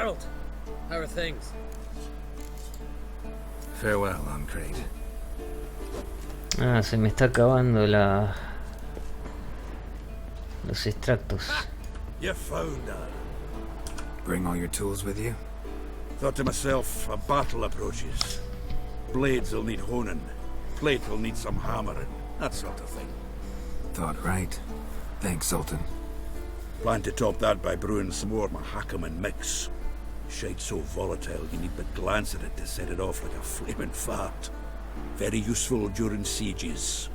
Geralt, how are things? Farewell, Uncrate. Ah, se me está acabando los extractos. You found her. Bring all your tools with you? Thought to myself, a battle approaches. Blades will need honing. Plate will need some hammering. That sort of thing. Thought right. Thanks, Sultan. Plan to top that by brewing some more Mahakam and mix. Shite so volatile you need but glance at it to set it off like a flaming fart. Very useful during sieges.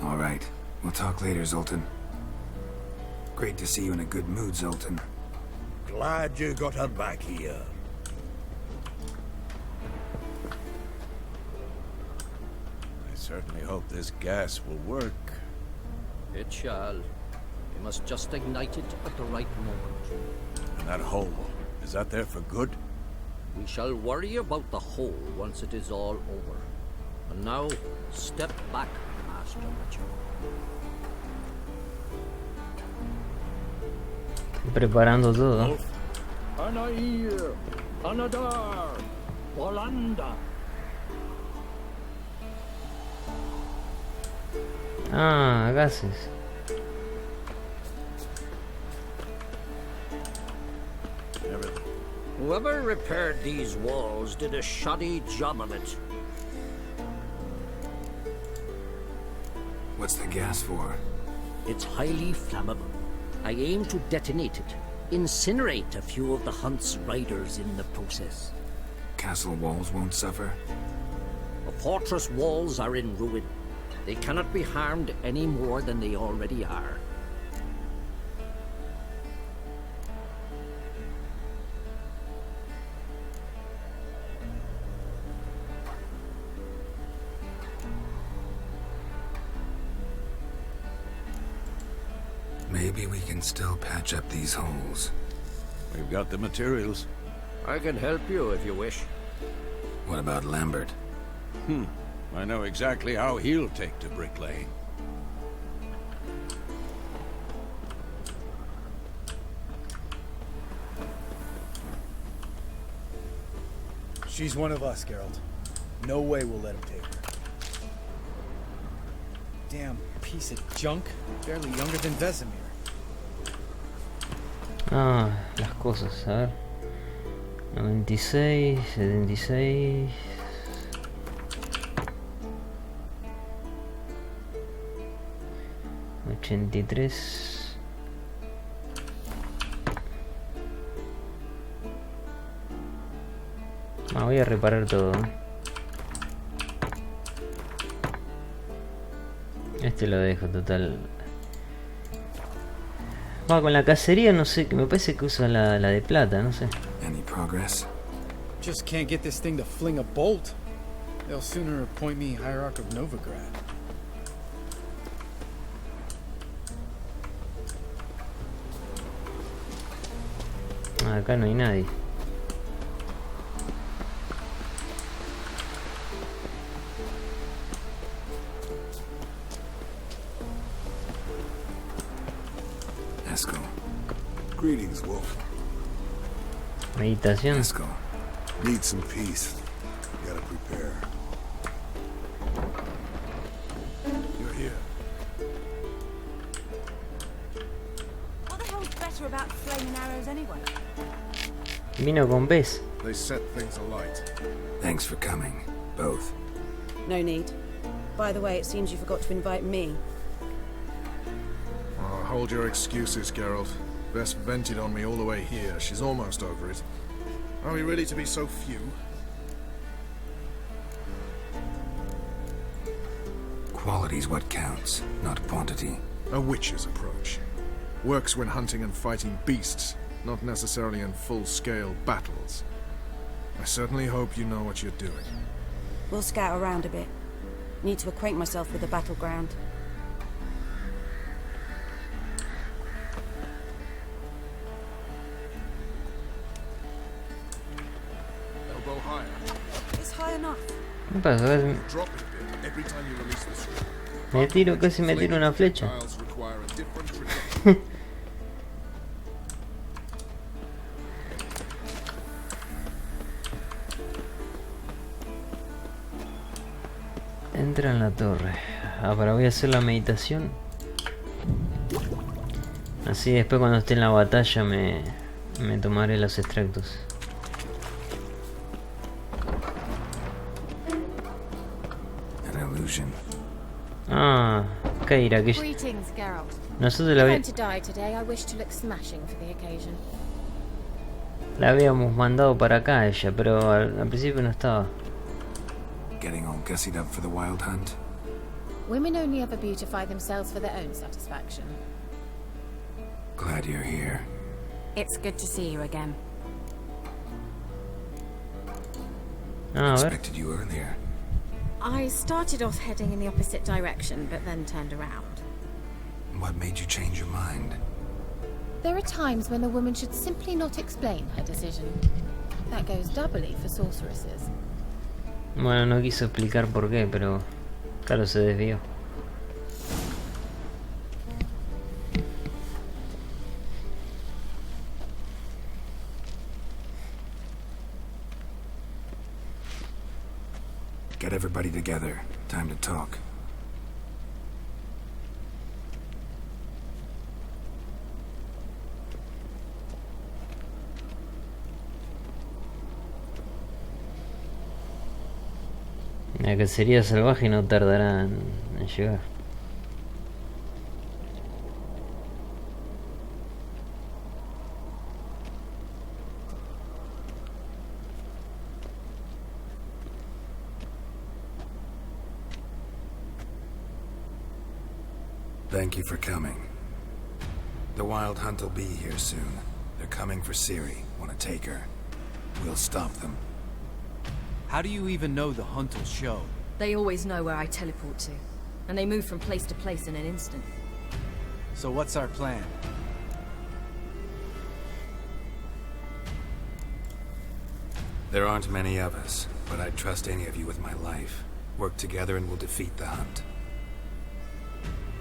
All right. We'll talk later, Zoltan. Great to see you in a good mood, Zoltan. Glad you got her back here. I certainly hope this gas will work. It shall. We must just ignite it at the right moment. And that hole, is that there for good? We shall worry about the hole once it is all over. And now, step back, Master Richard. Preparando todo. Anair, Anadar, Bolanda. Ah, gases. Whoever repaired these walls did a shoddy job of it. What's the gas for? It's highly flammable. I aim to detonate it. Incinerate a few of the hunt's riders in the process. Castle walls won't suffer? The fortress walls are in ruin. They cannot be harmed any more than they already are. Maybe we can still patch up these holes. We've got the materials. I can help you if you wish. What about Lambert? I know exactly how he'll take to bricklaying. She's one of us, Geralt. No way we'll let him take her. Damn piece of junk. Barely younger than Vesemir. Ah, las cosas, a ver. 96, 76. $83. Ah, voy a reparar todo. Este lo dejo, total. Va, con la cacería no sé, que me parece que usa la de plata, no sé. Any progress? Just can't get this thing to fling a bolt. They'll sooner appoint me Hierarch of Novigrad. Ah, acá no hay nadie. Esco. Greetings, Wolf. Meditación. Esco. Need some peace. Gotta prepare. You're here. What the hell's better about flaming arrows anyway? Vino con pez. They set things alight. Thanks for coming, both. No need. By the way, it seems you forgot to invite me. Oh, hold your excuses, Geralt. Bess vented on me all the way here. She's almost over it. Are we really to be so few? Quality's what counts, not quantity. A witch's approach. Works when hunting and fighting beasts, not necessarily in full-scale battles. I certainly hope you know what you're doing. We'll scout around a bit. Need to acquaint myself with the battleground. Elbow higher. It's high enough. ¿Qué pasa? Drop it a bit every time you release the string. Me tiro, casi me tiro una flecha. Tiles require a different traditions. Entra en la torre. Ahora voy a hacer la meditación. Así después cuando esté en la batalla me tomaré los extractos. An illusion. Ah, Keira, que Greetings, Geralt. nosotros la, Going to die today, I wish to look smashing for the occasion. la habíamos mandado para acá ella, pero al principio no estaba. Getting all gussied up for the wild hunt. Women only ever beautify themselves for their own satisfaction. Glad you're here. It's good to see you again. Ah, a ver. Expected you earlier. I started off heading in the opposite direction, but then turned around. What made you change your mind? There are times when a woman should simply not explain her decision. That goes doubly for sorceresses. Bueno, no quiso explicar por qué, pero claro, se desvió. Get everybody together. Time to talk. La cacería salvaje no tardará en llegar. Thank you for coming. The wild hunt will be here soon. They're coming for Ciri. Want to take her? We'll stop them. How do you even know the hunt will show? They always know where I teleport to, and they move from place to place in an instant. So what's our plan? There aren't many of us, but I'd trust any of you with my life. Work together and we'll defeat the hunt.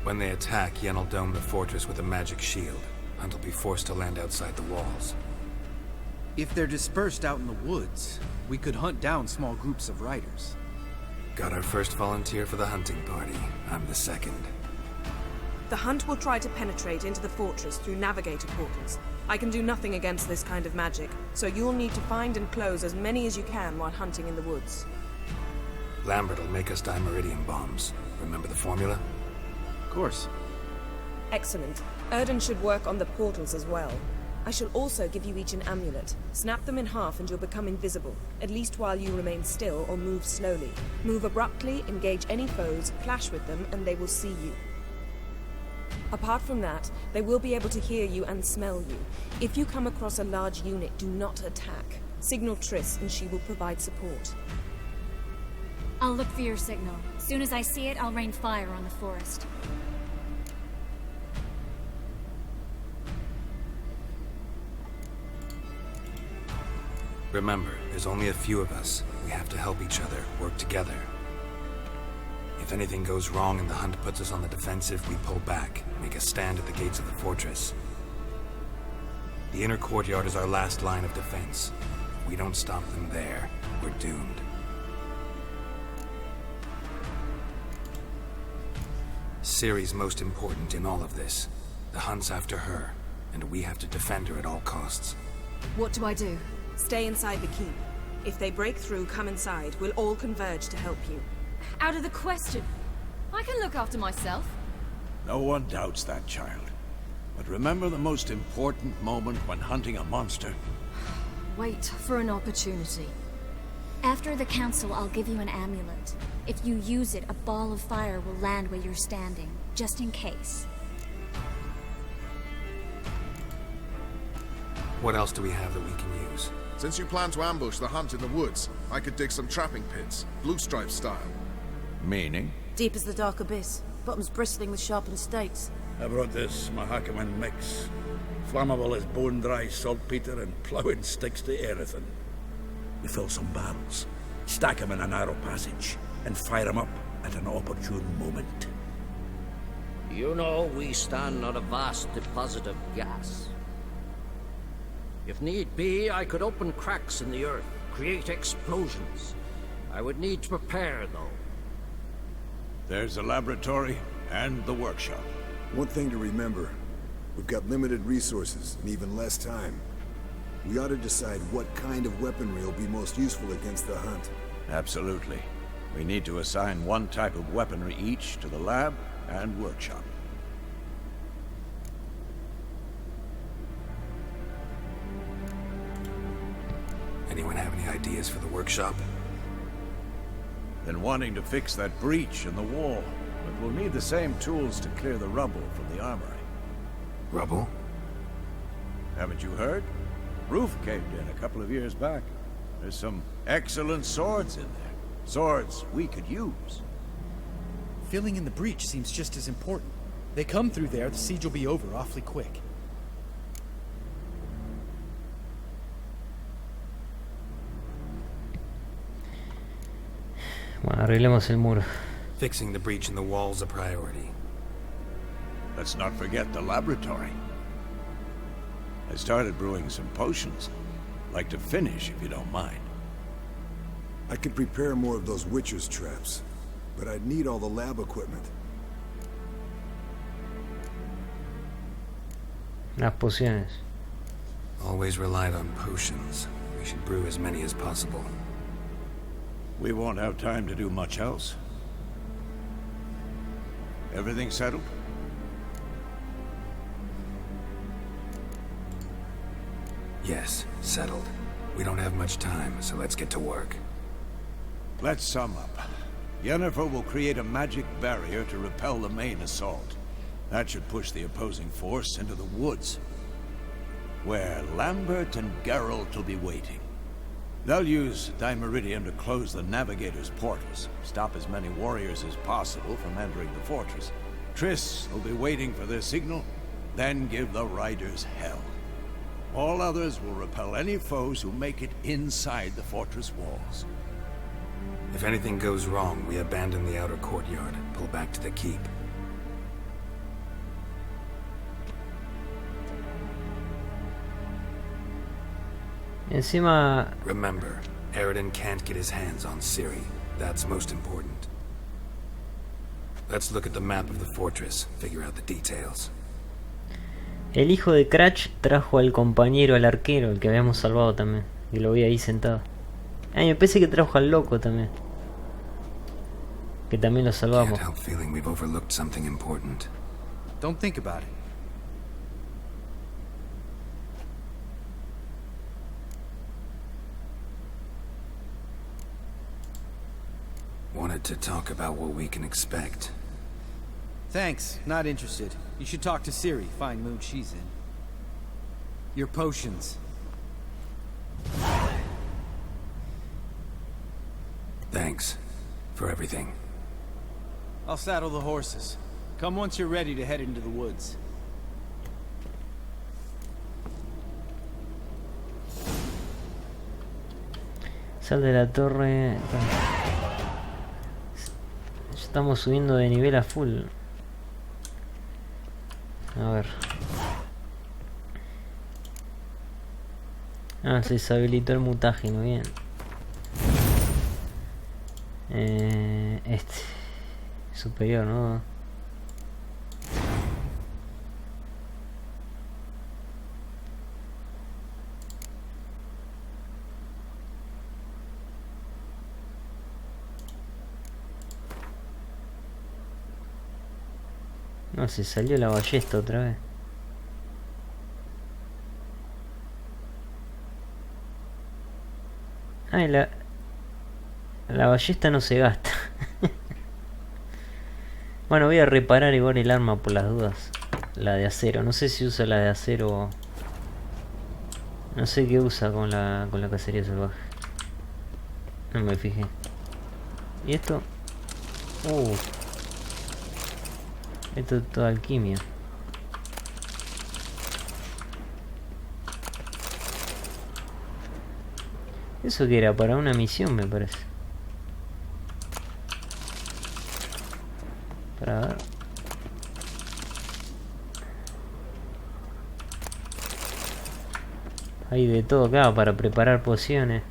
When they attack, Yen will dome the fortress with a magic shield. Hunt will be forced to land outside the walls. If they're dispersed out in the woods, we could hunt down small groups of riders. Got our first volunteer for the hunting party. I'm the second. The hunt will try to penetrate into the fortress through navigator portals. I can do nothing against this kind of magic, so you'll need to find and close as many as you can while hunting in the woods. Lambert will make us dimeridium bombs. Remember the formula? Of course. Excellent. Erden should work on the portals as well. I shall also give you each an amulet. Snap them in half and you'll become invisible, at least while you remain still or move slowly. Move abruptly, engage any foes, clash with them, and they will see you. Apart from that, they will be able to hear you and smell you. If you come across a large unit, do not attack. Signal Triss and she will provide support. I'll look for your signal. As soon as I see it, I'll rain fire on the forest. Remember, there's only a few of us. We have to help each other, work together. If anything goes wrong and the hunt puts us on the defensive, we pull back, make a stand at the gates of the fortress. The inner courtyard is our last line of defense. If we don't stop them there, we're doomed. Ciri's most important in all of this. The hunt's after her, and we have to defend her at all costs. What do I do? Stay inside the keep. If they break through, come inside. We'll all converge to help you. Out of the question. I can look after myself. No one doubts that, child. But remember the most important moment when hunting a monster. Wait for an opportunity. After the council, I'll give you an amulet. If you use it, a ball of fire will land where you're standing, just in case. What else do we have that we can use? Since you plan to ambush the hunt in the woods, I could dig some trapping pits, blue stripe style. Meaning? Deep as the dark abyss, bottoms bristling with sharpened stakes. I brought this Mahakaman mix. Flammable as bone-dry saltpeter and ploughing sticks to anything. We fill some barrels, stack them in a narrow passage, and fire them up at an opportune moment. You know, we stand on a vast deposit of gas. If need be, I could open cracks in the earth, create explosions. I would need to prepare, though. There's the laboratory and the workshop. One thing to remember, we've got limited resources and even less time. We ought to decide what kind of weaponry will be most useful against the hunt. Absolutely. We need to assign one type of weaponry each to the lab and workshop. Anyone have any ideas for the workshop? Been wanting to fix that breach in the wall, but we'll need the same tools to clear the rubble from the armory. Rubble? Haven't you heard? Roof caved in a couple of years back. There's some excellent swords in there. Swords we could use. Filling in the breach seems just as important. They come through there, the siege will be over awfully quick. Bueno, arreglemos el muro. Fixing the breach in the wall's a priority. Let's not forget the laboratory. I started brewing some potions. Like to finish, if you don't mind. I could prepare more of those Witcher's traps, but I'd need all the lab equipment. Las pociones. Always relied on potions. We should brew as many as possible. We won't have time to do much else. Everything settled? Yes, settled. We don't have much time, so let's get to work. Let's sum up. Yennefer will create a magic barrier to repel the main assault. That should push the opposing force into the woods, where Lambert and Geralt will be waiting. They'll use Dimeridium to close the Navigator's portals, stop as many warriors as possible from entering the fortress. Triss will be waiting for their signal, then give the riders hell. All others will repel any foes who make it inside the fortress walls. If anything goes wrong, we abandon the outer courtyard, pull back to the keep. Encima... Remember, Aridin can't get his hands on Ciri. That's most important. Let's look at the map of the fortress, figure out the details. El hijo de Cratch trajo al compañero, al arquero, el que habíamos salvado también. Y lo vi ahí sentado. Ay, me parece que trajo al loco también. Que también lo salvamos. Can't help feeling we've overlooked something important. Don't think about it. Wanted to talk about what we can expect. Thanks, not interested. You should talk to Ciri, fine mood she's in. Your potions. Thanks for everything. I'll saddle the horses. Come once you're ready to head into the woods. Sal de la torre. Estamos subiendo de nivel a full. A ver. Ah, se deshabilitó el mutágeno, bien. Este. Superior, ¿no? No, se salió la ballesta otra vez. Ay, la ballesta no se gasta. Bueno, voy a reparar igual el arma por las dudas. La de acero. No sé si usa la de acero. No sé qué usa con la cacería salvaje. No me fijé. ¿Y esto? Esto es toda alquimia. Eso que era para una misión, me parece. Para ver. Hay de todo acá para preparar pociones.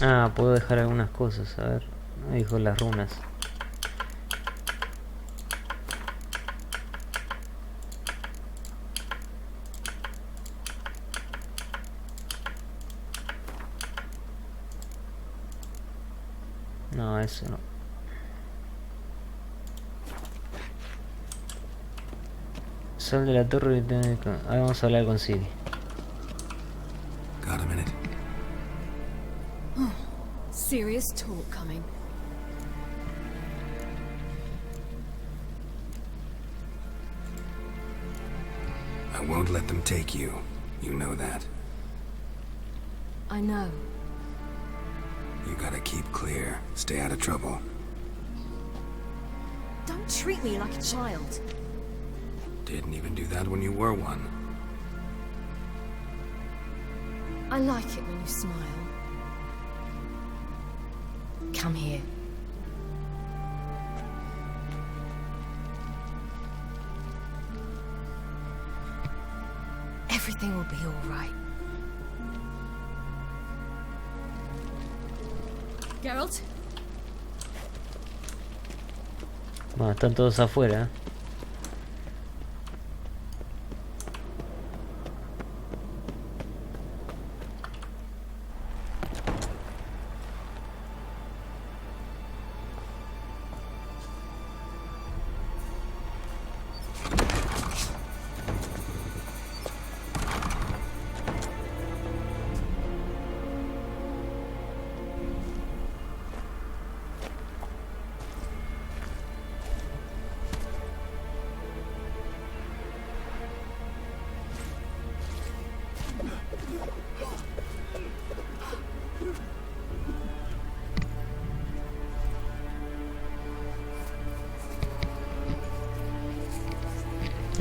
Ah, puedo dejar algunas cosas, a ver. Ahí dijo las runas. No, eso no. Sal de la torre y ahora vamos a hablar con Siri. Got a minute? Oh, serious talk coming. I won't let them take you. You know that. I know. You gotta keep clear. Stay out of trouble. Don't treat me like a child. Didn't even do that when you were one. I like it when you smile. Come here. Everything will be all right. Geralt? Bueno, están todos afuera.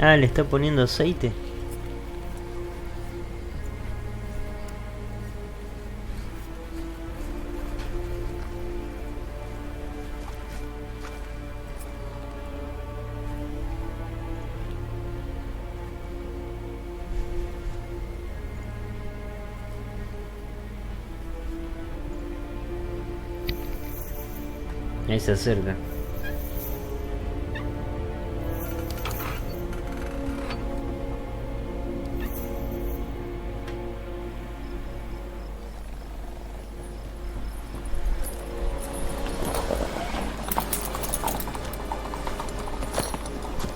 Ah, le está poniendo aceite. Ahí se acerca.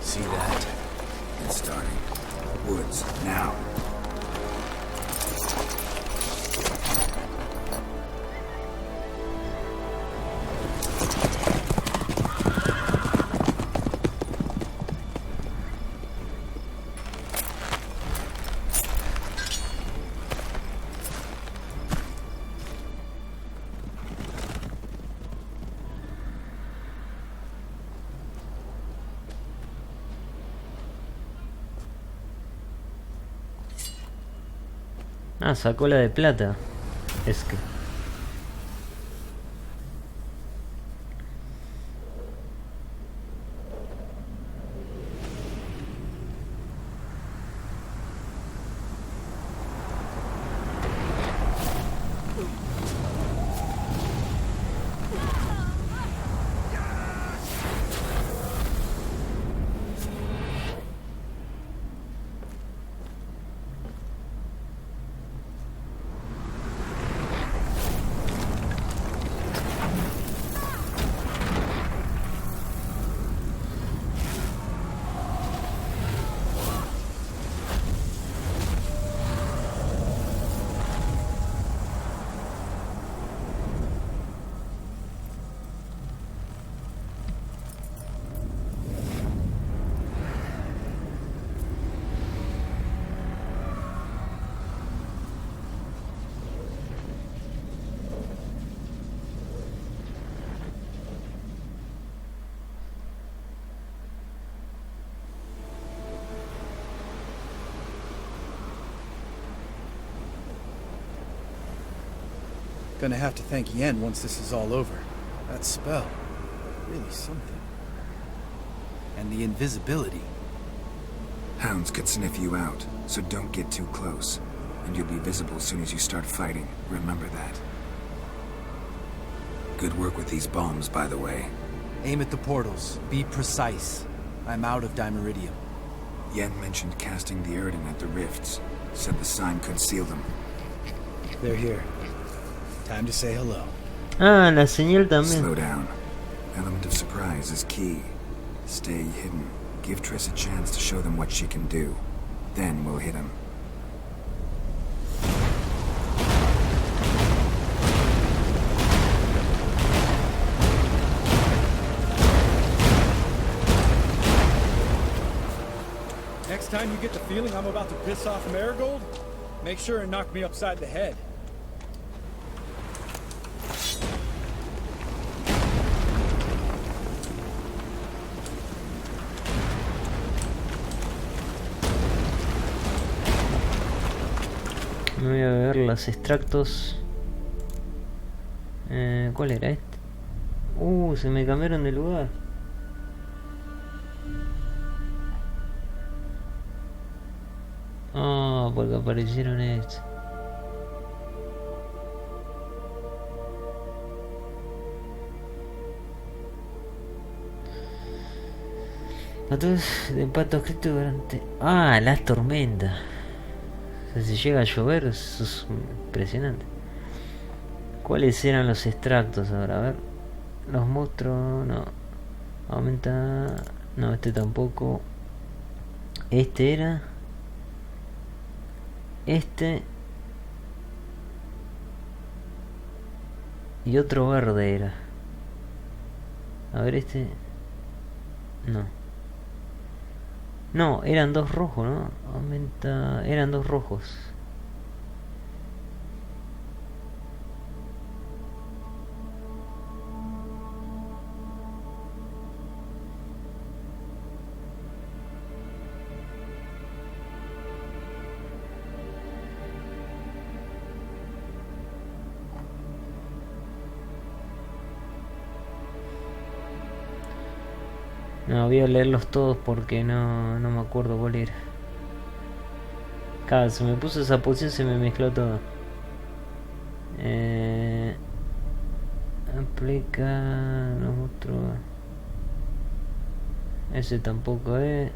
See that? It's starting. Woods, now. Ah, sacó la de plata. Es que... Gonna have to thank Yen once this is all over. That spell, really something. And the invisibility. Hounds could sniff you out, so don't get too close. And you'll be visible as soon as you start fighting. Remember that. Good work with these bombs, by the way. Aim at the portals. Be precise. I'm out of dimeridium. Yen mentioned casting the Erden at the rifts. Said the sign could seal them. They're here. Time to say hello. Ah, la señal también. Slow down. Element of surprise is key. Stay hidden. Give Triss a chance to show them what she can do. Then we'll hit him. Next time you get the feeling I'm about to piss off Marigold, make sure and knock me upside the head. Me voy a ver los extractos. ¿Cuál era este? Se me cambiaron de lugar. Ah, porque aparecieron estos. Patos de impacto escrito durante... Ah, las tormentas. O sea, si llega a llover, eso es impresionante. ¿Cuáles eran los extractos ahora? A ver. Los monstruos, no. Aumenta... No, este tampoco. Este era... Este... Y otro verde era. A ver, este... No. No, eran dos rojos, ¿no? Aumenta... Eran dos rojos. No, voy a leerlos todos porque no me acuerdo cuál era. Cada se me puso esa posición, se me mezcló todo. Aplica los otros. Ese tampoco es.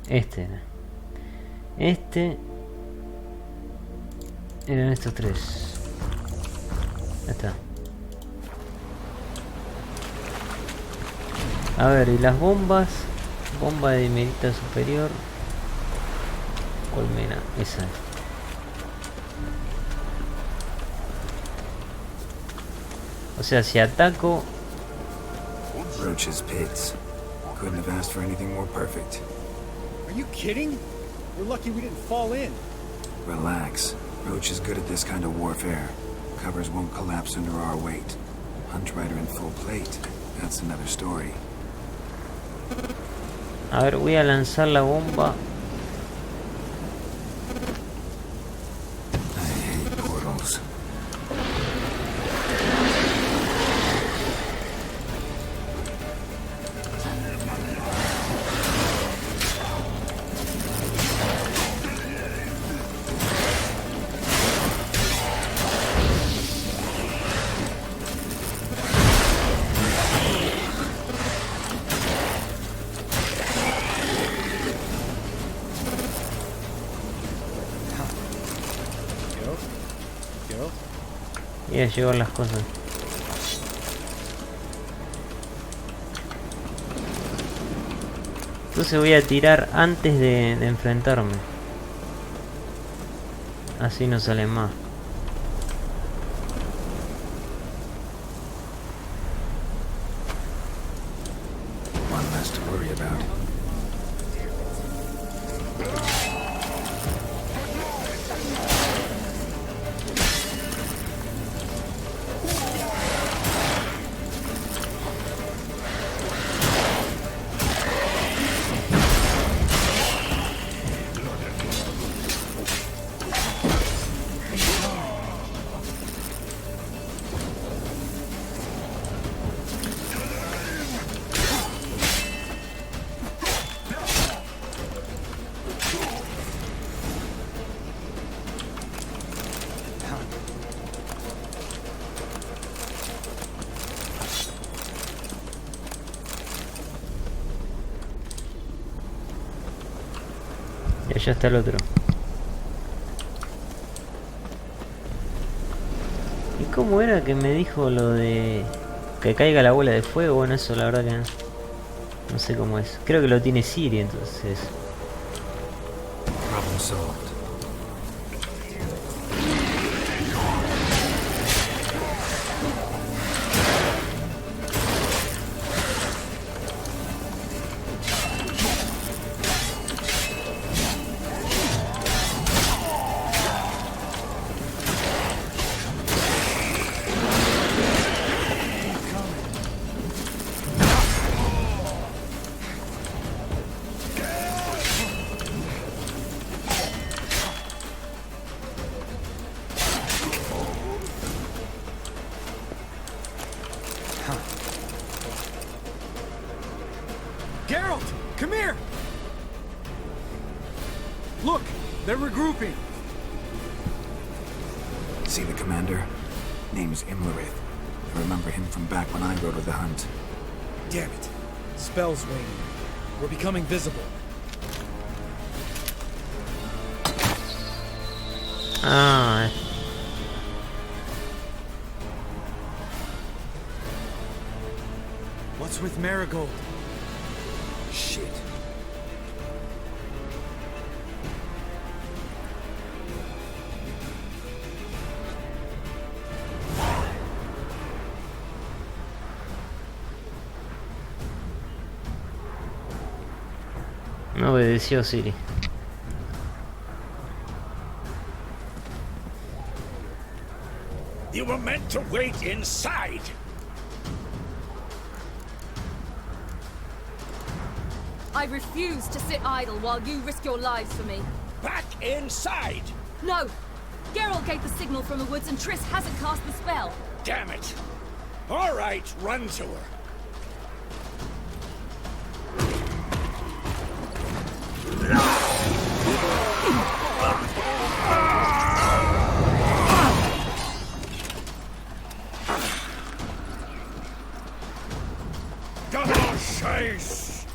Este era. Este. Eran estos tres. Ahí está. A ver, y las bombas. Bomba de dimerita superior. Colmena, esa. O sea, si ataco. Roach's pits. Couldn't have asked for anything more perfect. Are you kidding? We're lucky we didn't fall in. Relax. Roach is good at this kind of warfare. Covers won't collapse under our weight. Hunt Rider in full plate. That's another story. A ver, voy a lanzar la bomba. I hate portals. Y a llevar las cosas. Entonces voy a tirar antes de enfrentarme. Así no sale más. One less to worry about. Y allá está el otro. ¿Y cómo era que me dijo lo de que caiga la bola de fuego? Bueno, eso la verdad que no sé cómo es. Creo que lo tiene Siri, entonces. Problem solved. Geralt, come here! Look, they're regrouping. See the commander? Name's Imlerith. I remember him from back when I rode with the hunt. Damn it. Spell's waning. We're becoming visible. Ah. What's with Marigold? Shit. No obedeció Siri. You were meant to wait inside. I refuse to sit idle while you risk your lives for me. Back inside! No! Geralt gave the signal from the woods and Triss hasn't cast the spell. Damn it! All right, run to her. Double chase!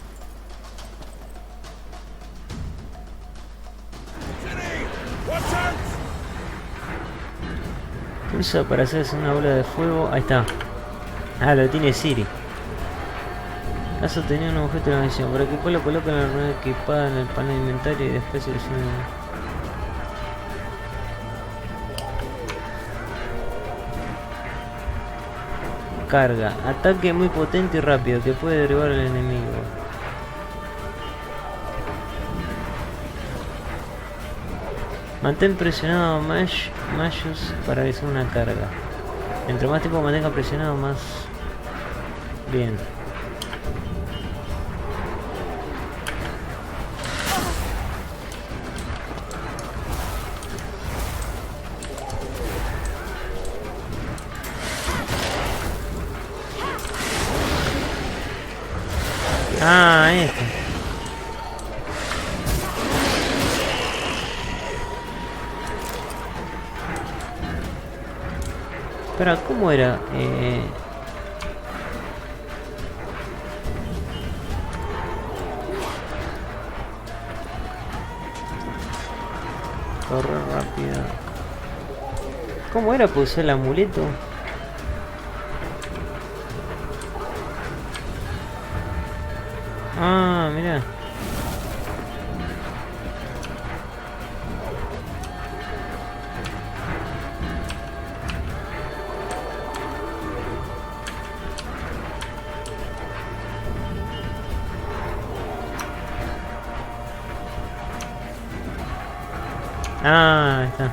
Watch out! Pulsa para hacerse una bola de fuego. Ahí está. Ah, lo tiene Siri. Caso tenía un objeto de la misión. Para equiparlo, coloca la rueda equipada en el panel de inventario y después selecciona. Carga. Ataque muy potente y rápido que puede derribar al enemigo. Mantén presionado Mayus para realizar una carga. Entre más tiempo mantenga presionado, más... Bien. Ah, este. Espera, ¿cómo era? Correr rápido. ¿Cómo era? Puse el amuleto. Ah, mira. Ah, ahí está.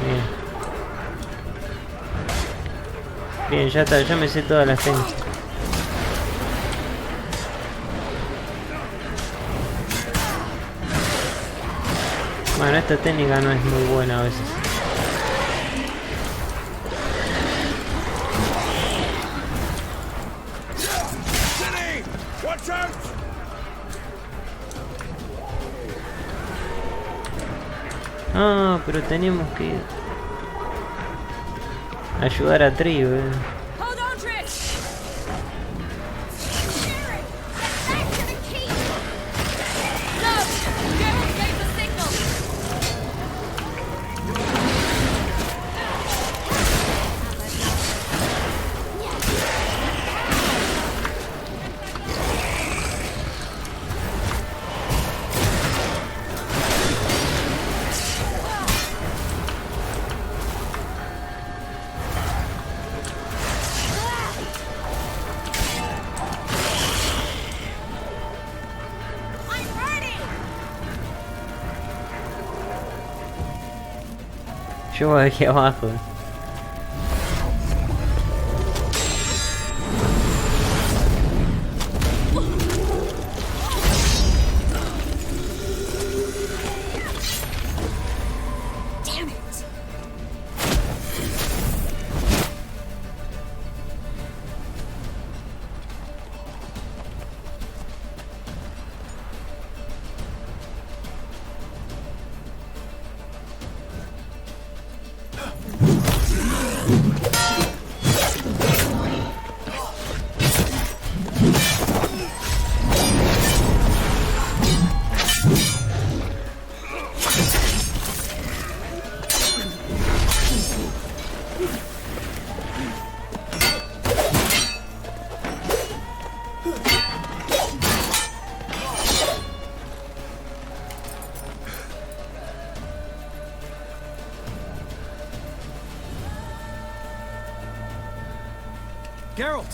Bien. Bien, ya está, ya me sé todas las técnicas. Bueno, esta técnica no es muy buena a veces. Ah, pero teníamos que ayudar a Triss. Yo voy aquí abajo. Geralt!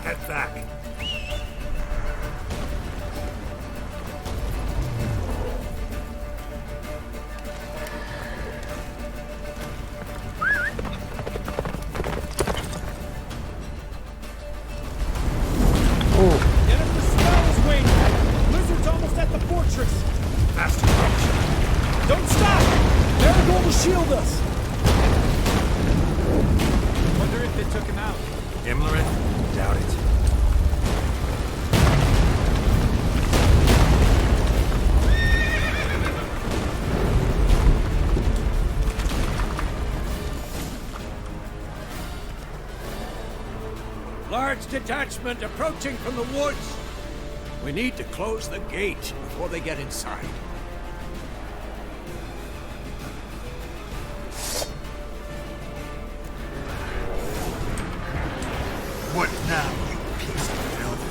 Get back. Don't stop! Marigold will shield us! Wonder if they took him out. Himmler? Doubt it. Large detachment approaching from the woods. We need to close the gate before they get inside. What now, you piece of filth?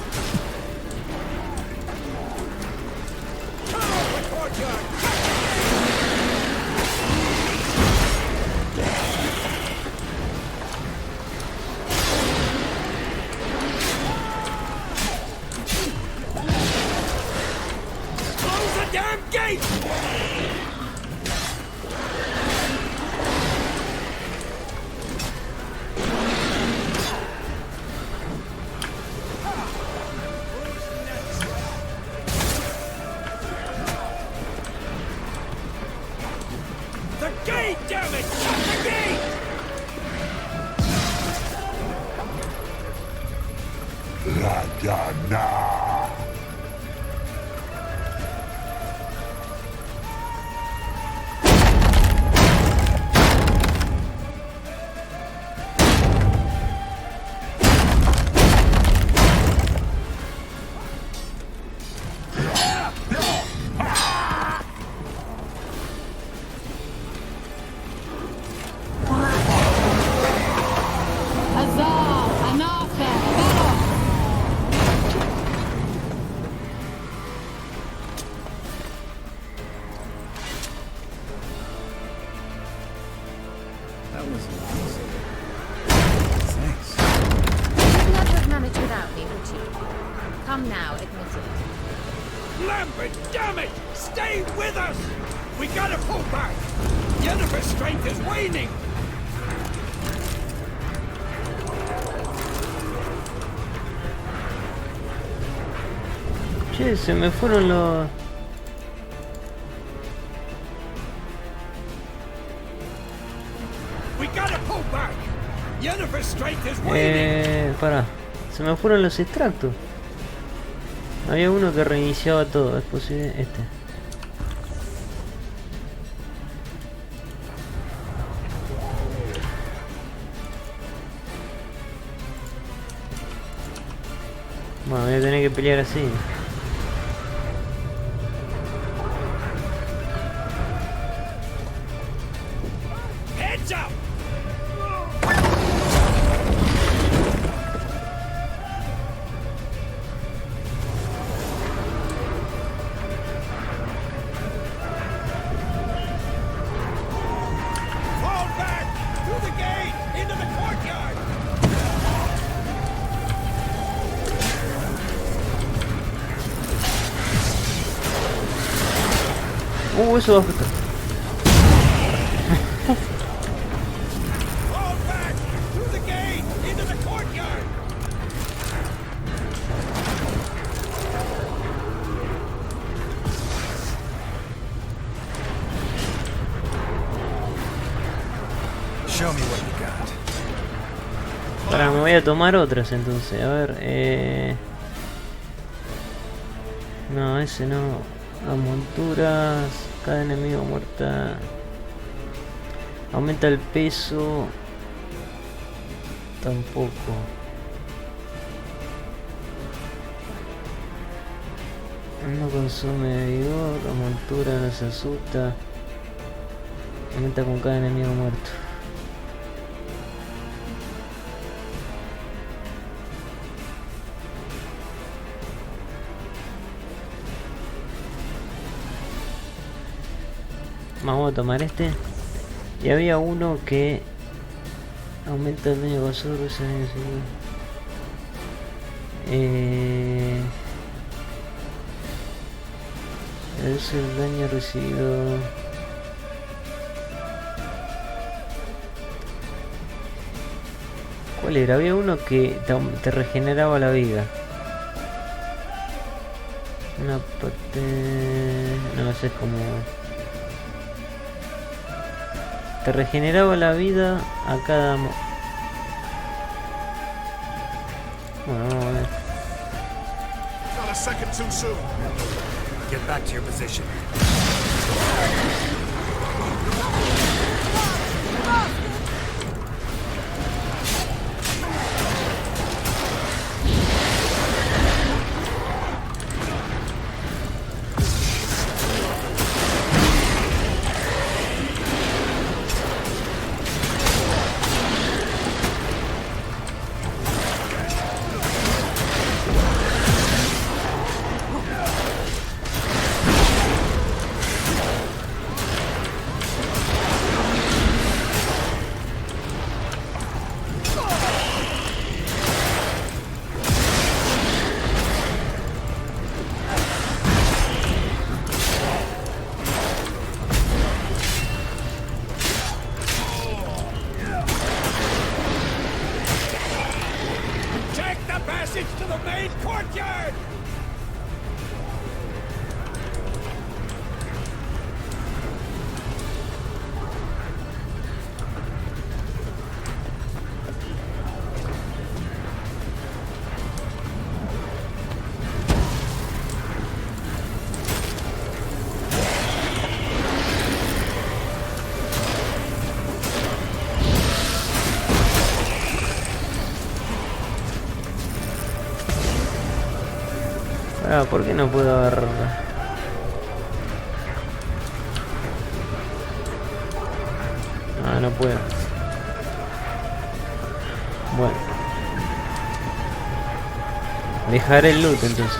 Turn off the courtyard! Close the damn gate! The gate, damn it! The gate! That was amazing. Thanks. You'd not have managed without me, would you? Come now, admit it. Lambert, damn it! Stay with us! We gotta pull back! Yennefer's strength is waning! Che, se me fueron los... We gotta pull back! Yennefer's strength is waning! Pará. Se me fueron los extractos. Había uno que reiniciaba todo, es posible este. Bueno, voy a tener que pelear así. Heads up! Fall back! Eso va a afectar. Ahora me voy a tomar otras entonces. A ver, no, ese no. A monturas. Cada enemigo muerta. Aumenta el peso. Tampoco. No consume vigor. La montura no se asusta. Aumenta con cada enemigo muerto. Vamos a tomar este. Y había uno que aumenta el daño causado. Reduce el daño recibido. ¿Cuál era? Había uno que te regeneraba la vida. Una parte... no sé, es como... te regeneraba la vida a cada... Bueno, vamos a ver. Not a second too soon. Get back to your position. Ah, ¿por qué no puedo agarrarla? Ah, no puedo. Bueno. Dejaré el loot entonces.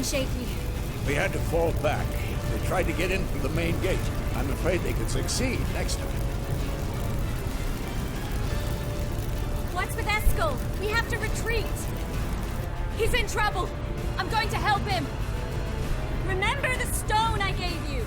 Shaky. We had to fall back. They tried to get in through the main gate. I'm afraid they could succeed next time. What's with Eskel? We have to retreat. He's in trouble. I'm going to help him. Remember the stone I gave you.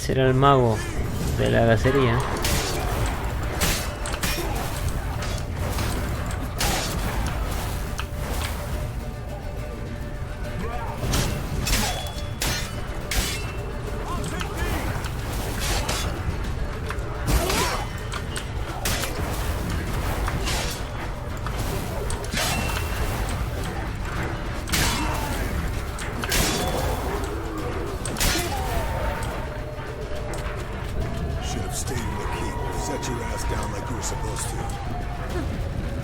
Será el mago de la cacería.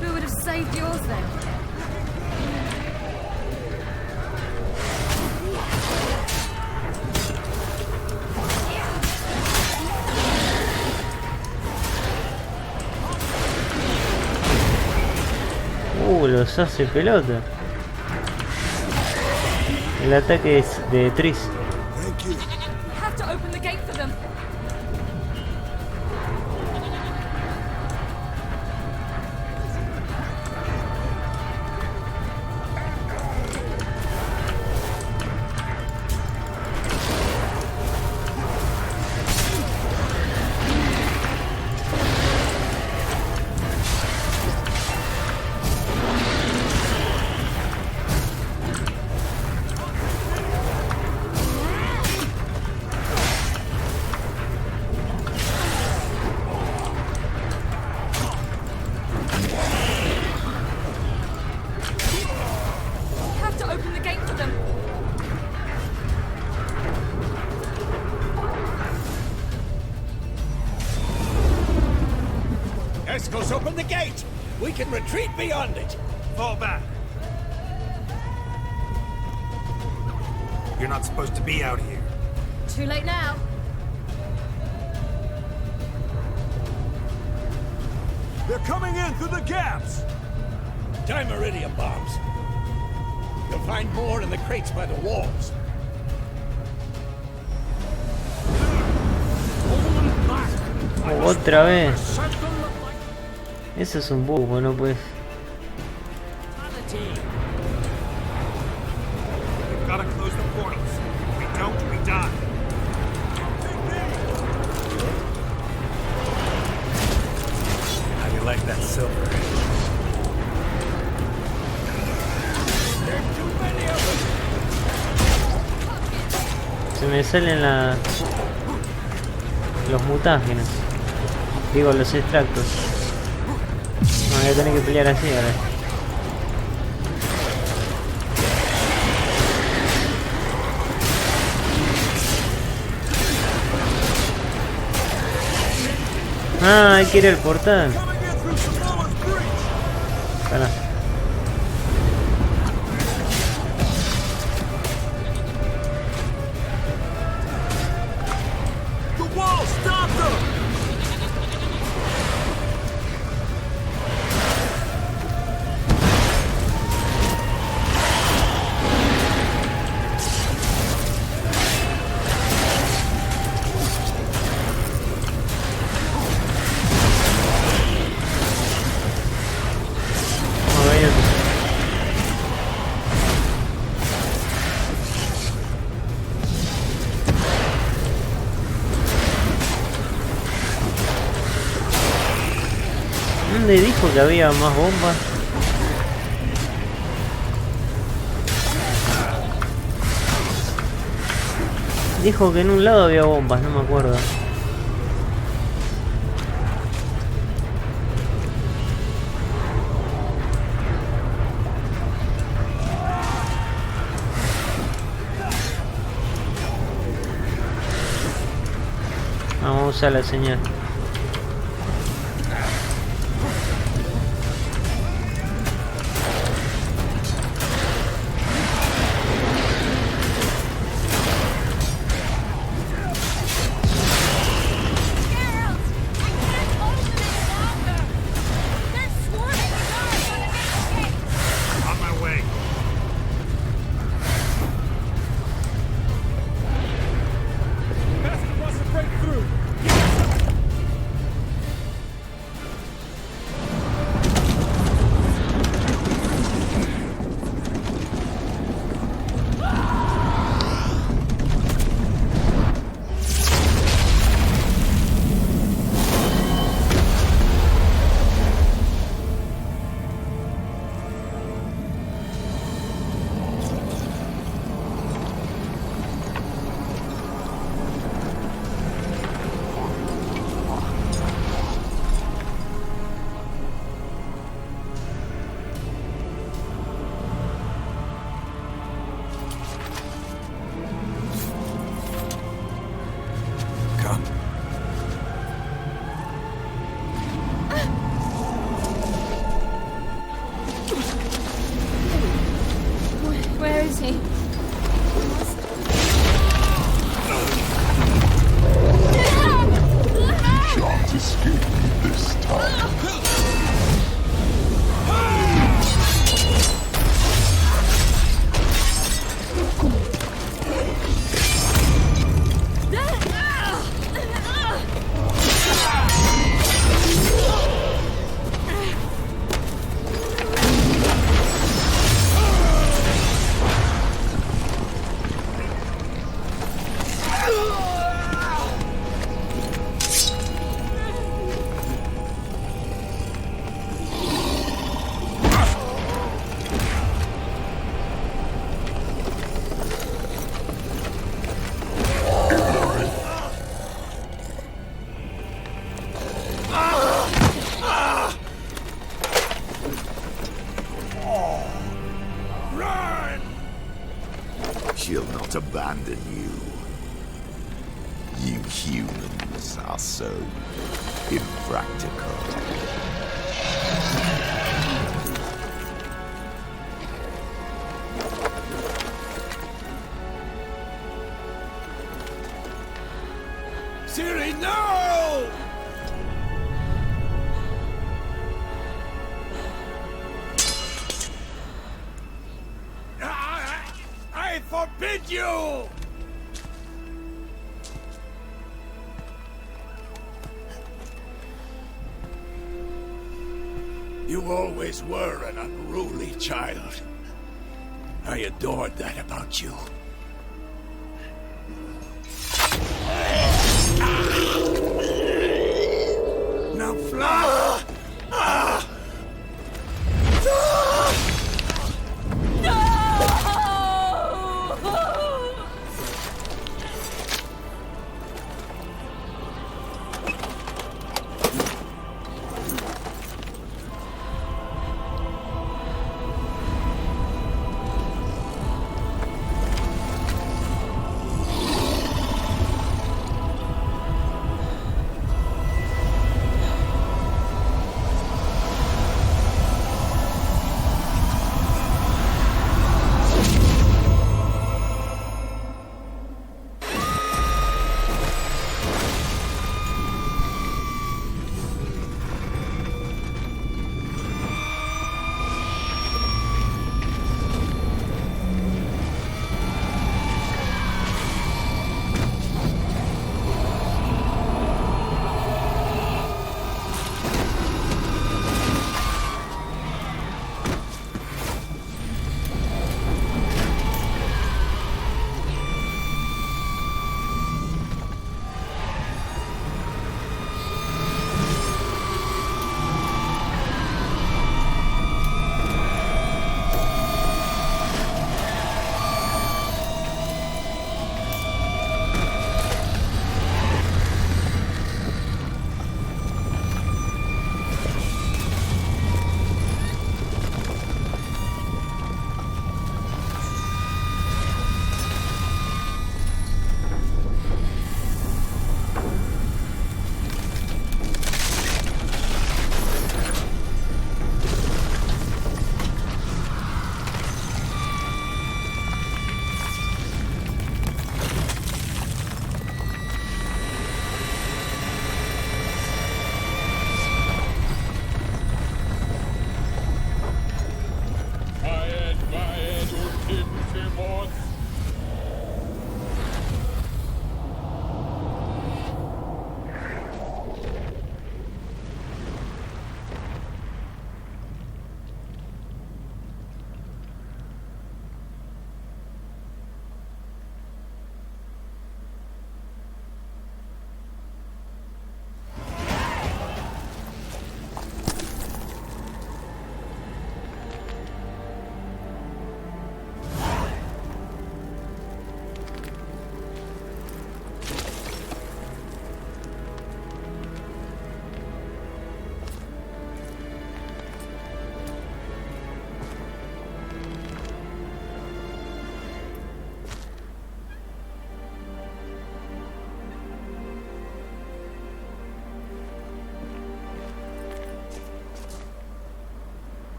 Who would have saved yours then? Los hace pelota. El ataque es de Tris. Have to open the gate for them. Open the gate! We can retreat beyond it! Fall back! You're not supposed to be out here. Too late now. They're coming in through the gaps! Time Meridian bombs. You'll find more in the crates by the walls. Otra vez. Ese es un bug, bueno pues. Se me salen los mutágenes. Digo, los extractos. No, voy a tener que pelear así ahora. Ah, hay que ir al portal. Pará. ¿Dónde dijo que había más bombas? Dijo que en un lado había bombas, no me acuerdo. Vamos a usar la señal. Bertie. Shan't escape me this time. She'll not abandon you. You humans are so impractical. Ciri, no! I forbid you! You always were an unruly child. I adored that about you. Now fly!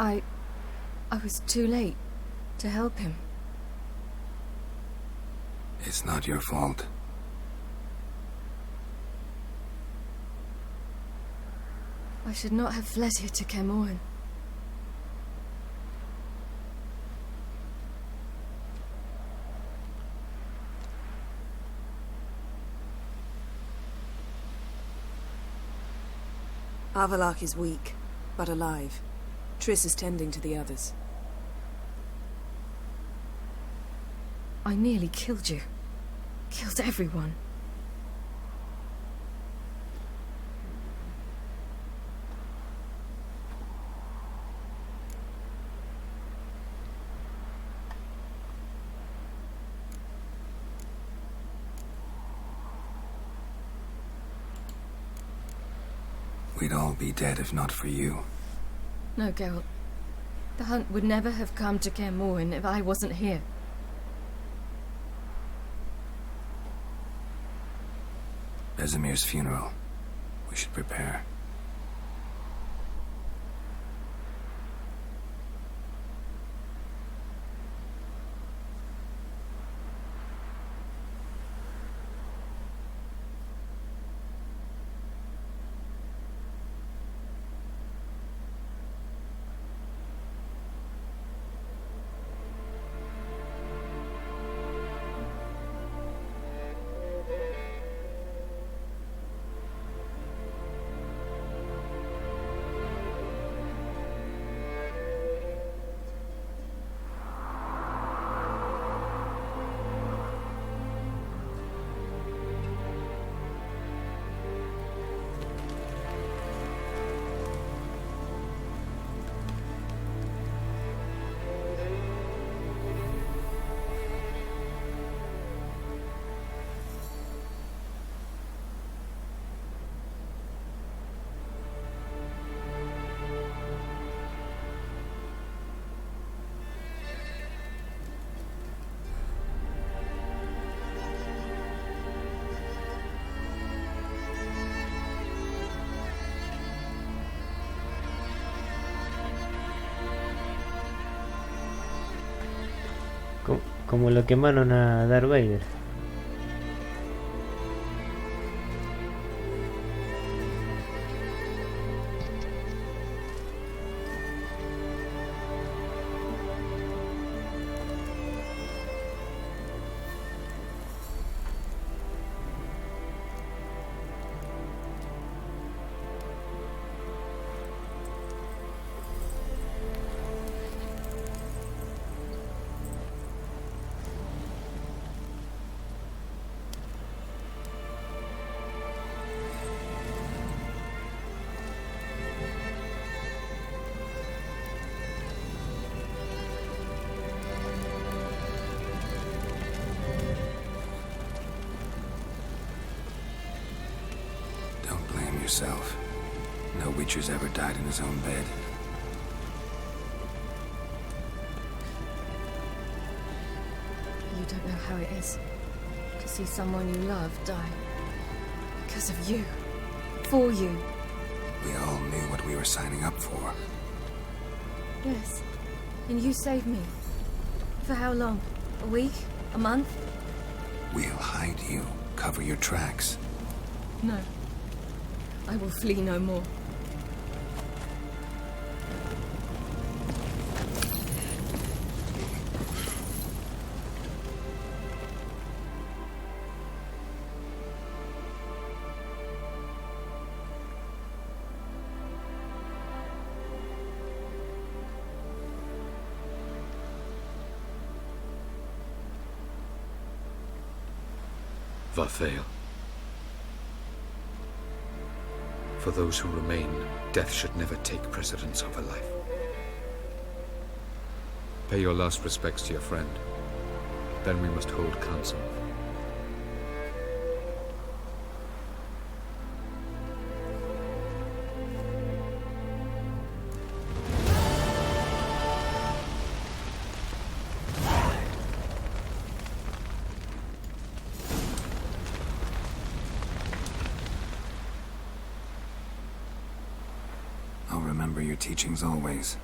I was too late to help him. It's not your fault. I should not have fled here to Caermorhen. Avalak is weak, but alive. Triss is tending to the others. I nearly killed you. Killed everyone. We'd all be dead if not for you. No, Geralt. The hunt would never have come to Caermorhen if I wasn't here. Vesemir's funeral. We should prepare. Como lo quemaron a Darth Vader. Yourself. No Witcher's ever died in his own bed. You don't know how it is to see someone you love die. Because of you. For you. We all knew what we were signing up for. Yes. And you saved me. For how long? A week? A month? We'll hide you. Cover your tracks. No. I will flee no more. Varthael. For those who remain, death should never take precedence over life. Pay your last respects to your friend. Then we must hold council. I'll remember your teachings always.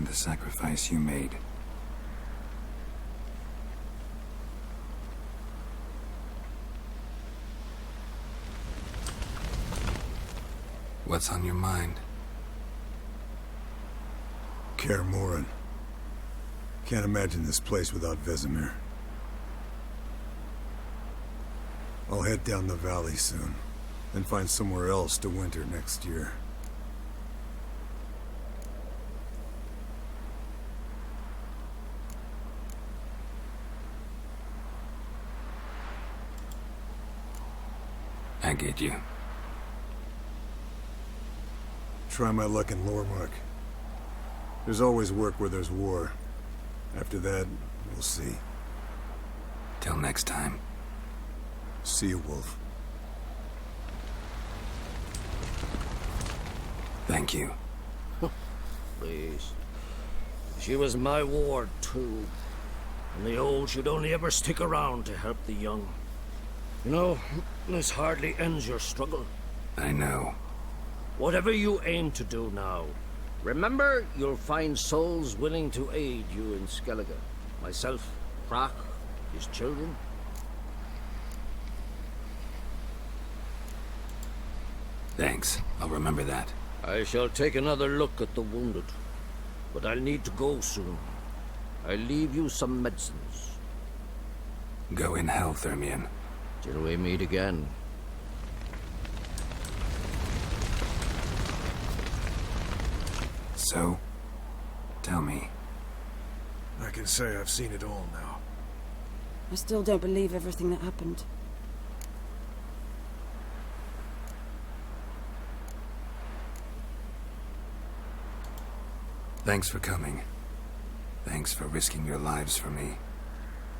and the sacrifice you made. What's on your mind? Kaer Morhen. Can't imagine this place without Vesemir. I'll head down the valley soon, then find somewhere else to winter next year. I get you. Try my luck in Lormark. There's always work where there's war. After that, we'll see. Till next time. See you, Wolf. Thank you. Please. She was my ward, too. And the old should only ever stick around to help the young. You know, this hardly ends your struggle. I know. Whatever you aim to do now, remember you'll find souls willing to aid you in Skellige. Myself, Crach, his children. Thanks. I'll remember that. I shall take another look at the wounded. But I'll need to go soon. I'll leave you some medicines. Go in hell, Thermian. Till we meet again. So, tell me. I can say I've seen it all now. I still don't believe everything that happened. Thanks for coming. Thanks for risking your lives for me.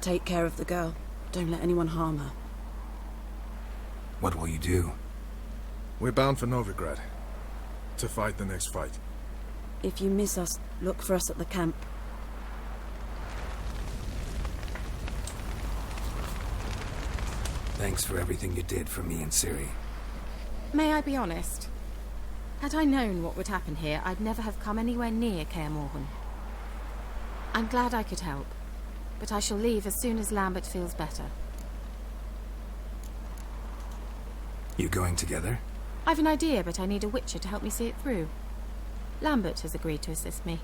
Take care of the girl. Don't let anyone harm her. What will you do? We're bound for Novigrad. To fight the next fight. If you miss us, look for us at the camp. Thanks for everything you did for me and Ciri. May I be honest? Had I known what would happen here, I'd never have come anywhere near Kaer Morhen. I'm glad I could help, but I shall leave as soon as Lambert feels better. You going together? I've an idea, but I need a witcher to help me see it through. Lambert has agreed to assist me.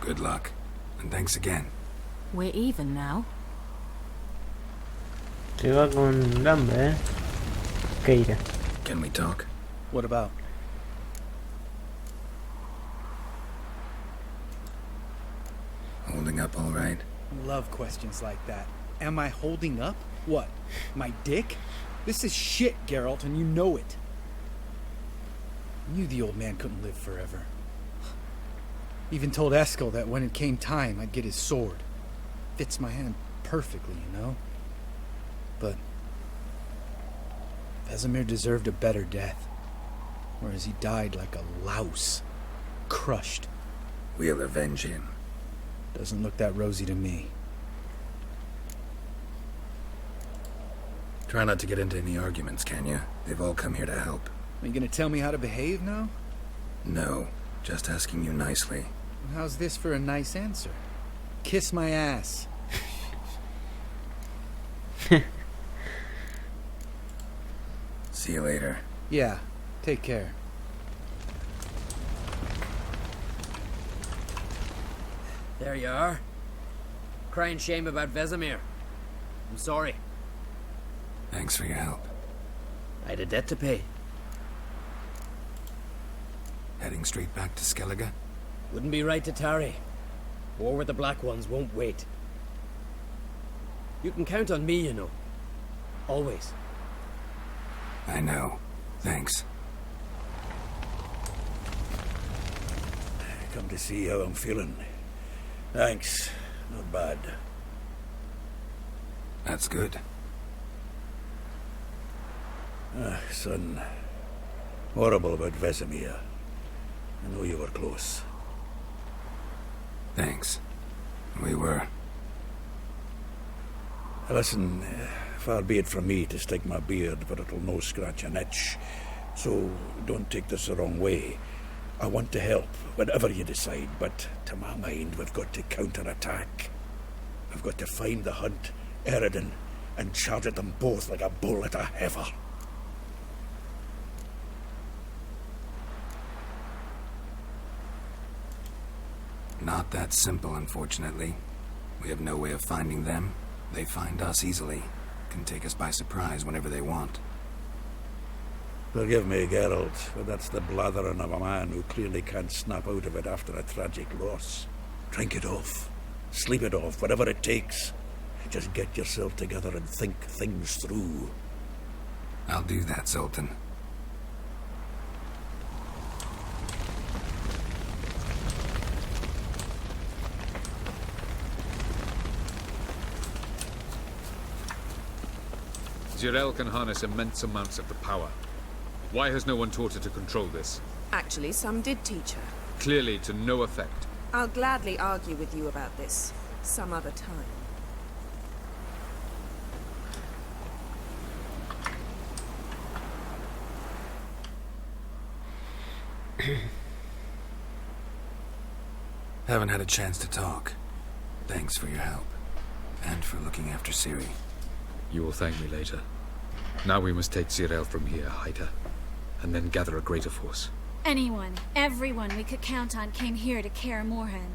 Good luck, and thanks again. We're even now. Se va con Lambert, Keira. Can we talk? What about? Holding up all right? Love questions like that. Am I holding up? What? My dick? This is shit, Geralt, and you know it. I knew the old man couldn't live forever. Even told Eskel that when it came time, I'd get his sword. Fits my hand perfectly, you know? But Vesemir deserved a better death. Whereas he died like a louse. Crushed. We'll avenge him. Doesn't look that rosy to me. Try not to get into any arguments, can you? They've all come here to help. Are you gonna tell me how to behave now? No, just asking you nicely. How's this for a nice answer? Kiss my ass. See you later. Yeah, take care. There you are. Crying shame about Vesemir. I'm sorry. Thanks for your help. I had a debt to pay. Heading straight back to Skellige? Wouldn't be right to tarry. War with the Black Ones won't wait. You can count on me, you know. Always. I know. Thanks. Come to see how I'm feeling. Thanks. Not bad. That's good. Son. Horrible about Vesemir. I know you were close. Thanks. We were. Listen, far be it from me to stick my beard, but it'll no scratch an itch. So don't take this the wrong way. I want to help, whatever you decide, but to my mind, we've got to counterattack. We've got to find the Hunt, Eredin, and charge at them both like a bull at a heifer. Not that simple, unfortunately. We have no way of finding them. They find us easily. Can take us by surprise whenever they want. Forgive me, Geralt, but that's the blathering of a man who clearly can't snap out of it after a tragic loss. Drink it off. Sleep it off, whatever it takes. Just get yourself together and think things through. I'll do that, Sultan. Jirel can harness immense amounts of the power. Why has no one taught her to control this? Actually, some did teach her. Clearly to no effect. I'll gladly argue with you about this some other time. Haven't had a chance to talk. Thanks for your help. And for looking after Ciri. You will thank me later. Now we must take Jirel from here, hide her, and then gather a greater force. Anyone, everyone we could count on came here to Kaer Morhen.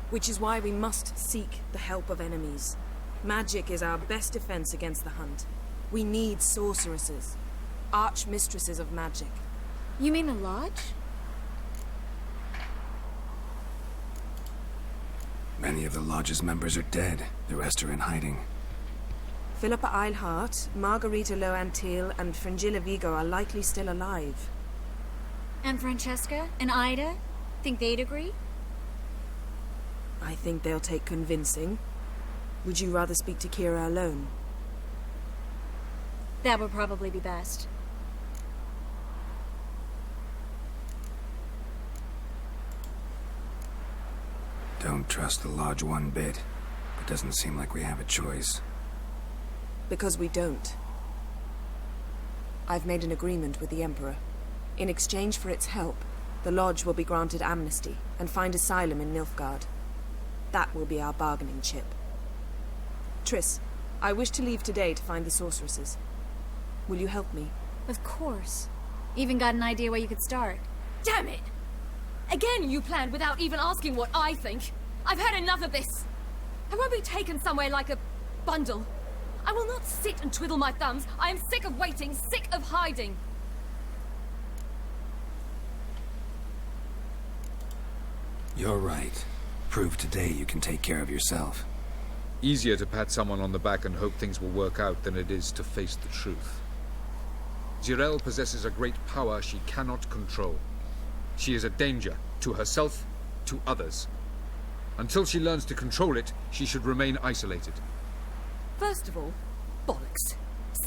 Which is why we must seek the help of enemies. Magic is our best defense against the Hunt. We need sorceresses. Archmistresses of magic. You mean the Lodge? Many of the Lodge's members are dead. The rest are in hiding. Philippa Eilhart, Margarita Loantil, and Fringilla Vigo are likely still alive. And Francesca and Ida? Think they'd agree? I think they'll take convincing. Would you rather speak to Kira alone? That would probably be best. Don't trust the Lodge one bit. It doesn't seem like we have a choice. Because we don't. I've made an agreement with the Emperor. In exchange for its help, the Lodge will be granted amnesty and find asylum in Nilfgaard. That will be our bargaining chip. Triss, I wish to leave today to find the sorceresses. Will you help me? Of course. Even got an idea where you could start. Damn it! Again you planned without even asking what I think. I've had enough of this. I won't be taken somewhere like a bundle. I will not sit and twiddle my thumbs. I am sick of waiting, sick of hiding. You're right. Prove today you can take care of yourself. Easier to pat someone on the back and hope things will work out than it is to face the truth. Jirel possesses a great power she cannot control. She is a danger to herself, to others. Until she learns to control it, she should remain isolated. First of all, bollocks.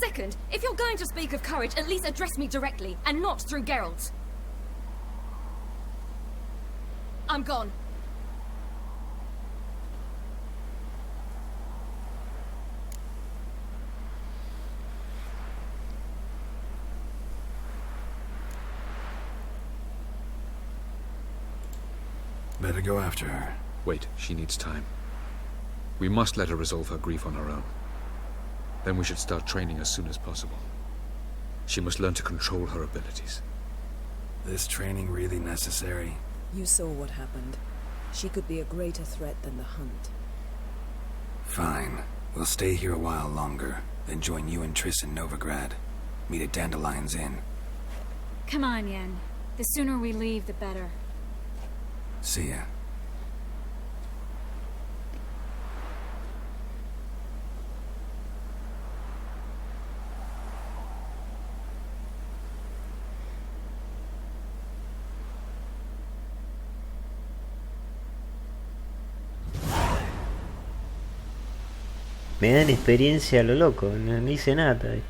Second, if you're going to speak of courage, at least address me directly, and not through Geralt. I'm gone. Better go after her. Wait, she needs time. We must let her resolve her grief on her own. Then we should start training as soon as possible. She must learn to control her abilities. This training really necessary? You saw what happened. She could be a greater threat than the Hunt. Fine. We'll stay here a while longer, then join you and Triss in Novigrad. Meet at Dandelion's Inn. Come on, Yen. The sooner we leave, the better. See ya. Me dan experiencia a lo loco, no hice nada todavía.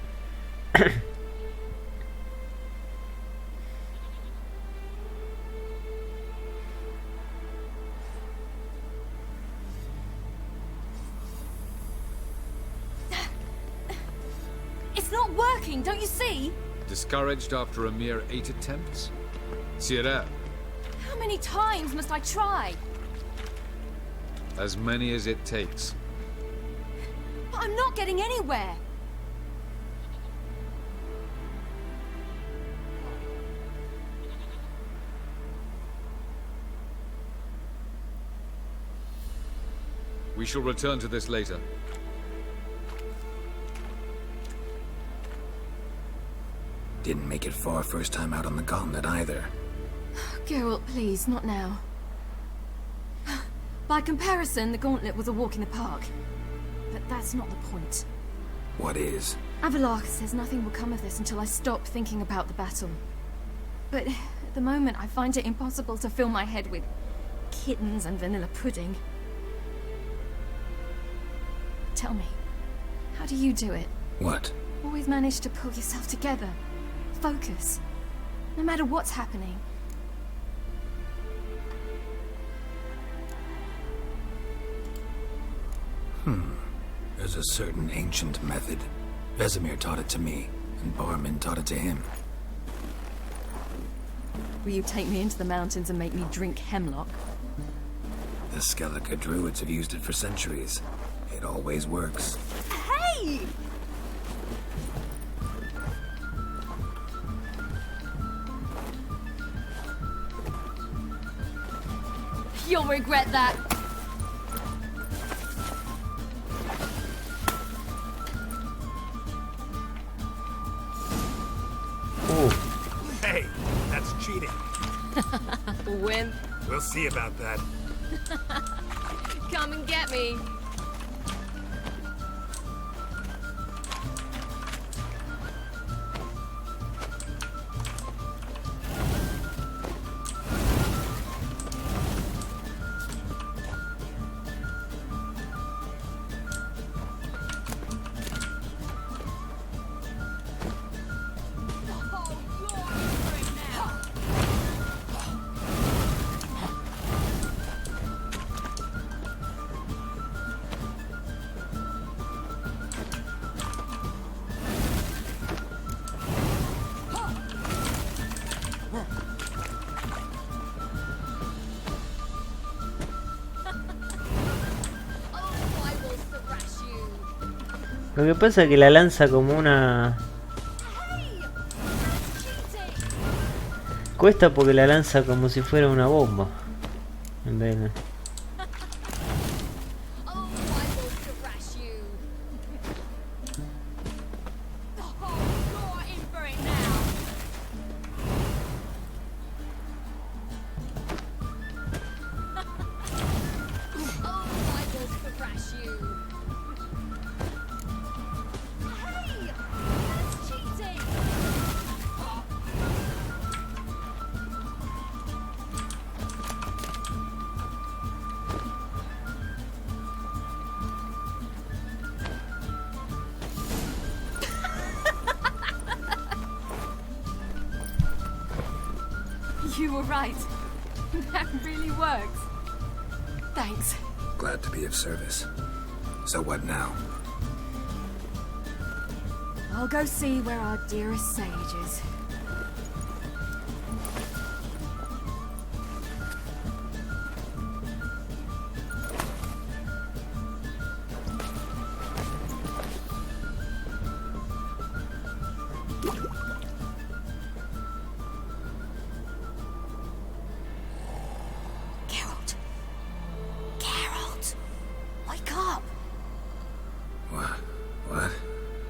It's not working, don't you see? Discouraged after a mere 8 attempts? Ciri, many times must I try? As many as it takes. But I'm not getting anywhere. We shall return to this later. Didn't make it far first time out on the gauntlet either. Geralt, please, not now. By comparison, the gauntlet was a walk in the park. But that's not the point. What is? Avallac'h says nothing will come of this until I stop thinking about the battle. But at the moment, I find it impossible to fill my head with kittens and vanilla pudding. Tell me, how do you do it? What? Always manage to pull yourself together. Focus. No matter what's happening. There's a certain ancient method. Vesemir taught it to me, and Barman taught it to him. Will you take me into the mountains and make me drink hemlock? The Skellige druids have used it for centuries. It always works. Hey! You'll regret that. Hey, that's cheating. Wimp. We'll see about that. Come and get me. Lo que pasa es que la lanza como una... Cuesta porque la lanza como si fuera una bomba. En vez de... You were right. That really works. Thanks. Glad to be of service. So what now? I'll go see where our dearest sage is.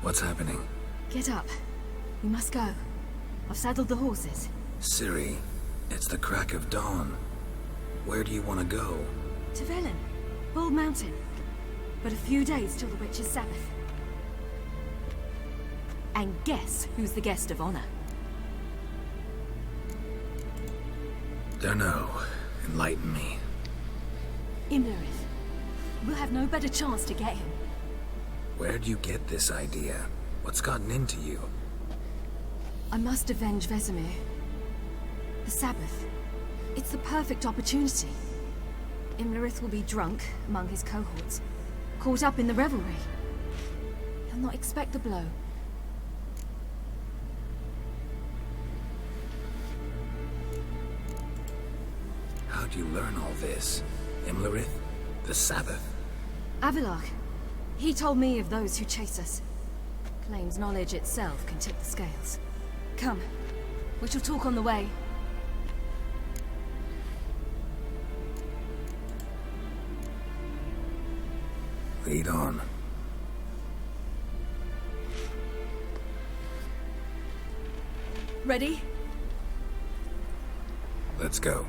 What's happening? Get up. We must go. I've saddled the horses. Ciri, it's the crack of dawn. Where do you want to go? To Velen. Bald Mountain. But a few days till the Witch's Sabbath. And guess who's the guest of honor? Dunno. Enlighten me. Imlerith. We'll have no better chance to get him. Where'd you get this idea? What's gotten into you? I must avenge Vesemir. The Sabbath. It's the perfect opportunity. Imlerith will be drunk among his cohorts, caught up in the revelry. He'll not expect the blow. did you learn all this? Imlerith? The Sabbath? Avilark. He told me of those who chase us. Claims knowledge itself can tip the scales. Come, we shall talk on the way. Lead on. Ready? Let's go.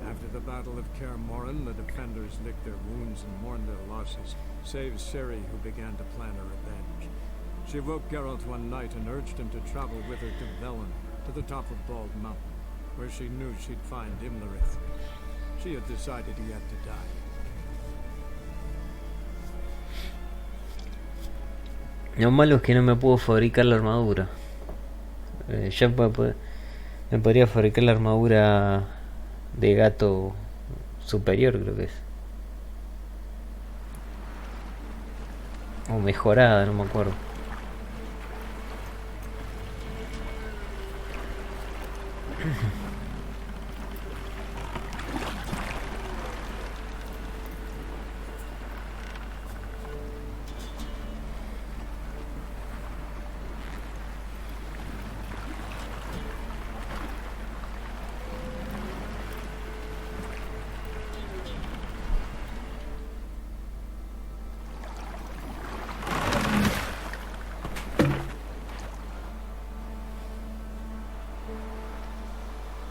After the Battle of Kaer Morhen, the defenders licked their wounds and mourned their losses, save Ciri, who began to plan her revenge. She woke Geralt one night and urged him to travel with her to Velen, to the top of Bald Mountain, where she knew she'd find Imlerith. She had decided he had to die. Lo malo es que no me puedo fabricar la armadura. Ya me podría fabricar la armadura de gato superior, creo que es. O mejorada, no me acuerdo.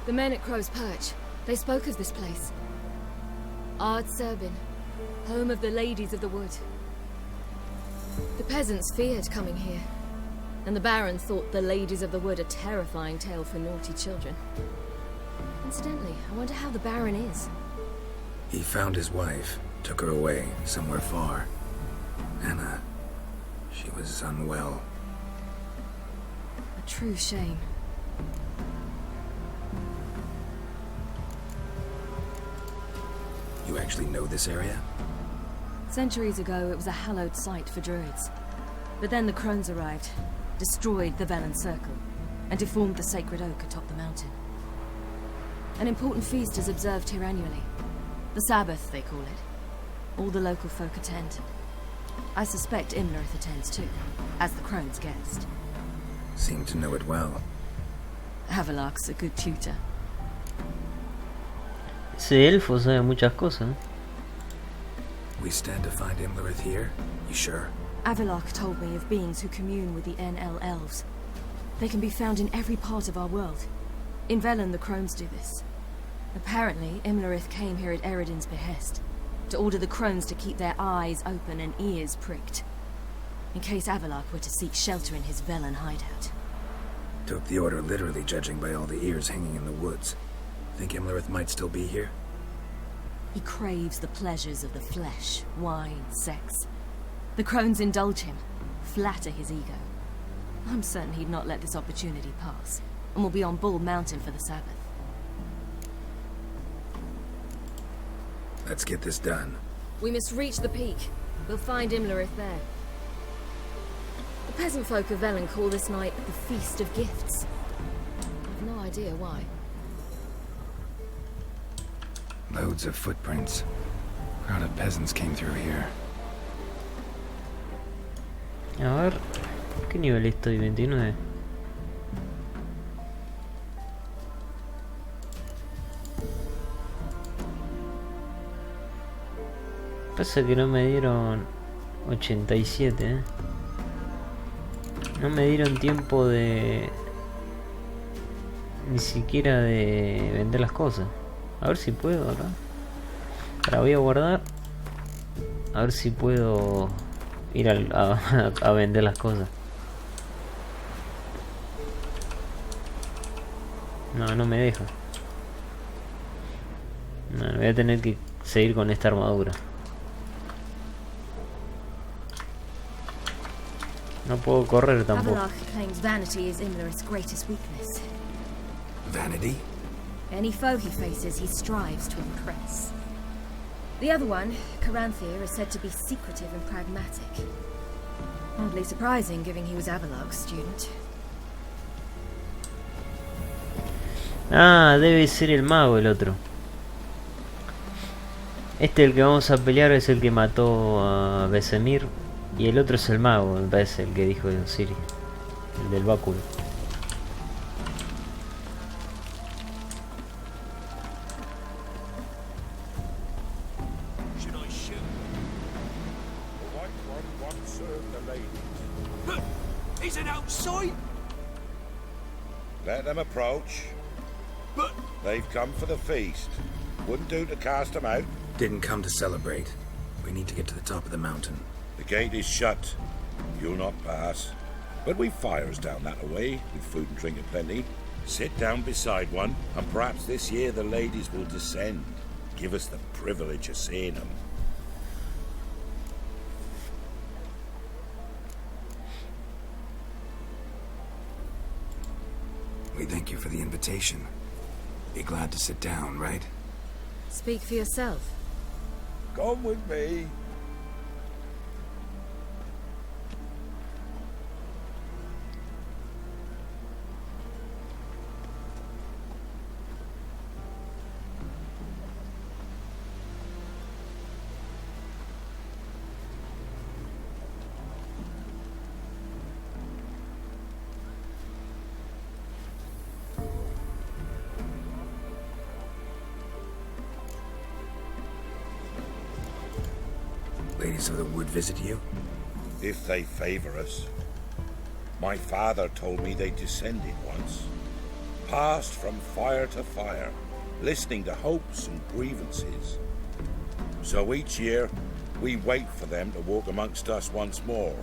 The men at Crow's Perch, they spoke of this place. Ard Serbin, home of the Ladies of the Wood. The peasants feared coming here, and the Baron thought the Ladies of the Wood a terrifying tale for naughty children. Incidentally, I wonder how the Baron is. He found his wife, took her away, somewhere far. Anna, she was unwell. A true shame. You actually know this area? Centuries ago, it was a hallowed site for druids. But then the crones arrived, destroyed the Velen Circle, and deformed the sacred oak atop the mountain. An important feast is observed here annually. The Sabbath, they call it. All the local folk attend. I suspect Imlerith attends too, as the crone's guest. Seem to know it well. Avilark's a good tutor. Ese elfo sabe muchas cosas. We stand to find Imlerith here? You sure? Avilark told me of beings who commune with the NL elves. They can be found in every part of our world. In Velen, the crones do this. Apparently, Imlerith came here at Eredin's behest, to order the crones to keep their eyes open and ears pricked, in case Avilark were to seek shelter in his Velen hideout. Took the order literally, judging by all the ears hanging in the woods. Think Imlerith might still be here? He craves the pleasures of the flesh, wine, sex. The crones indulge him, flatter his ego. I'm certain he'd not let this opportunity pass, and will be on Bald Mountain for the Sabbath. Let's get this done. We must reach the peak. We'll find Imlerith there. The peasant folk of Velen call this night the Feast of Gifts. I've no idea why. Loads of footprints. Crowd of peasants came through here. A ver, ¿qué nivel estoy? 29. Pasa que no me dieron 87, No me dieron tiempo de... Ni siquiera de vender las cosas. A ver si puedo acá. La voy a guardar. A ver si puedo ir a vender las cosas. No me deja. No, voy a tener que seguir con esta armadura. No puedo correr tampoco. Avilark claims vanity is Imlerith's greatest weakness. Vanity? Any foe he faces, he strives to impress. The other one, Caranthir, is said to be secretive and pragmatic. Oddly surprising, given he was Avilark's student. Ah, debe ser el mago el otro. Este, el que vamos a pelear, es el que mató a Vesemir. Y el otro es el mago, me parece, el que dijo Ciri. El del báculo. He's an outside. Let them approach. But they've come for the feast. Wouldn't do to cast them out. Didn't come to celebrate. We need to get to the top of the mountain. The gate is shut. You'll not pass. But we've fires down that way, with food and drink aplenty. Sit down beside one, and perhaps this year the ladies will descend. Give us the privilege of seeing them. We thank you for the invitation. Be glad to sit down, right? Speak for yourself. Come with me. Ladies of the wood visit you? If they favor us. My father told me they descended once. Passed from fire to fire, listening to hopes and grievances. So each year, we wait for them to walk amongst us once more.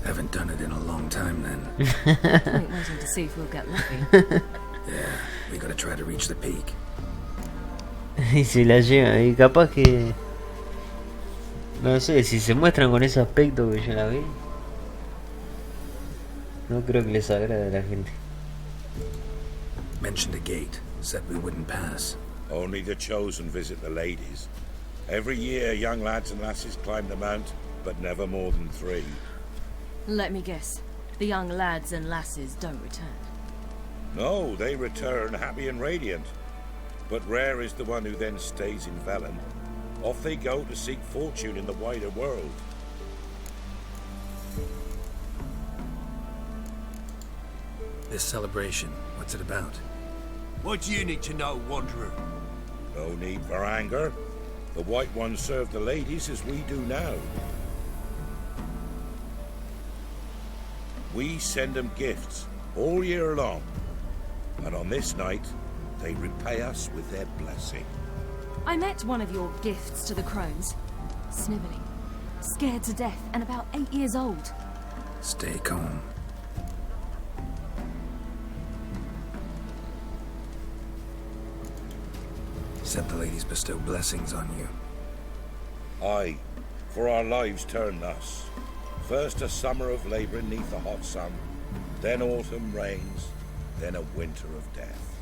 Haven't done it in a long time then. We're waiting to see if we'll get lucky. Yeah, we gotta try to reach the peak. Y si la lleva, y capaz que... No sé, si se muestran con ese aspecto que yo la vi, no creo que les agrade a la gente. Mentioned a gate, said we wouldn't pass. Only the chosen visit the ladies. Every year, young lads and lasses climb the mount, but never more than 3. Let me guess. The young lads and lasses don't return. No, they return happy and radiant. But rare is the one who then stays in Velen. Off they go to seek fortune in the wider world. This celebration, what's it about? What do you need to know, Wanderer? No need for anger. The White Ones serve the ladies as we do now. We send them gifts all year long. And on this night, they repay us with their blessing. I met one of your gifts to the crones. Snivelling. Scared to death and about 8 years old. Stay calm. Said the ladies bestow blessings on you. Aye, for our lives turn thus. First a summer of labouring neath the hot sun, then autumn rains, then a winter of death.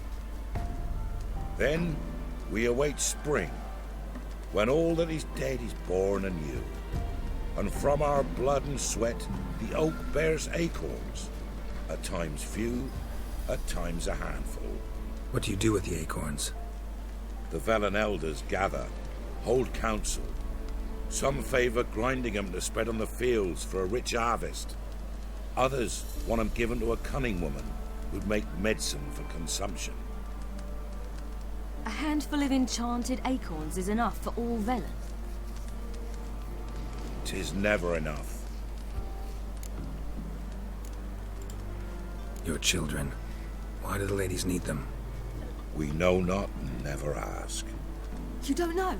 Then we await spring, when all that is dead is born anew. And from our blood and sweat, the oak bears acorns, at times few, at times a handful. What do you do with the acorns? The Velen elders gather, hold council. Some favour grinding them to spread on the fields for a rich harvest. Others want them given to a cunning woman who'd make medicine for consumption. A handful of enchanted acorns is enough for all Velen. 'Tis never enough. Your children. Why do the ladies need them? We know not and never ask. You don't know?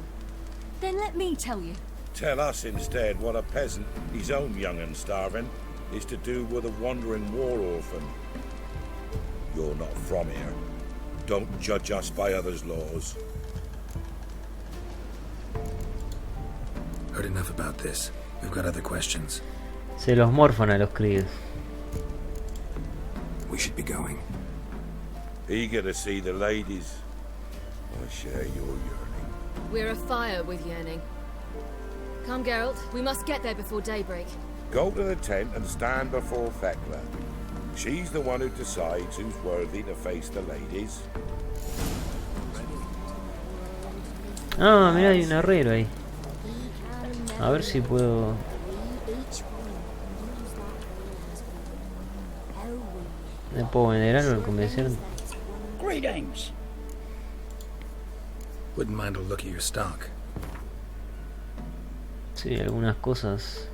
Then let me tell you. Tell us instead what a peasant, his own young and starving, is to do with a wandering war orphan. You're not from here. Don't judge us by others' laws. Heard enough about this. We've got other questions. Se los morfan a los críos. We should be going. Eager to see the ladies. I share your yearning. We're afire with yearning. Come, Geralt. We must get there before daybreak. Go to the tent and stand before Thekla. She's the one who decides who's worthy to face the ladies. Ah, mira, hay un herrero ahí. A ver si puedo... ¿Me puedo vender algo al convencer? Greetings. Wouldn't mind a look at your stock. Sí, algunas cosas.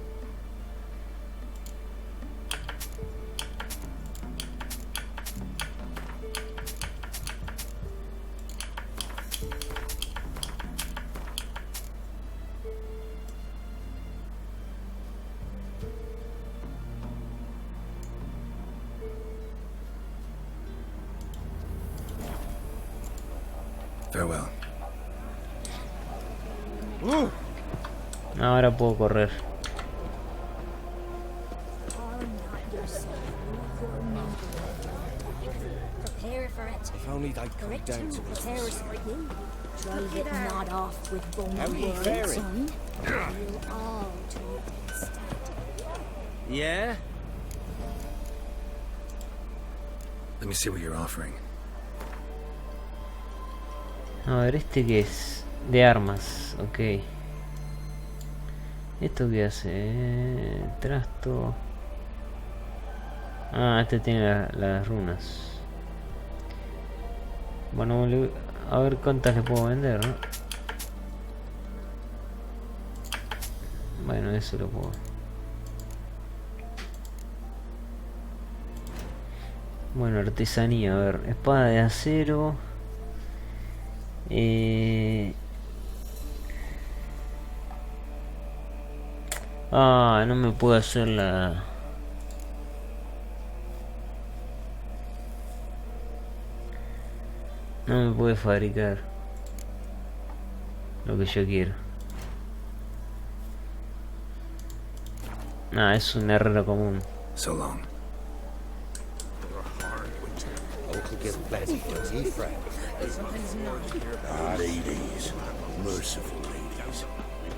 Farewell. Ahora puedo correr. Prepare for it. If only they'd come Correct down to to prepare us business. for you. Drive it not off with bone How ye words, faring? son. We'll all talk instead. Yeah? Let me see what you're offering. A ver, ¿este qué es? De armas, ok. ¿Esto qué hace? Trasto. Ah, este tiene las runas. Bueno, a ver cuántas le puedo vender, ¿no? Bueno, eso lo puedo. Bueno, artesanía, a ver, espada de acero. Ah, no me puedo hacer la... No me puede fabricar lo que yo quiero. Ah, es un herrero común. So long. Ladies, merciful ladies.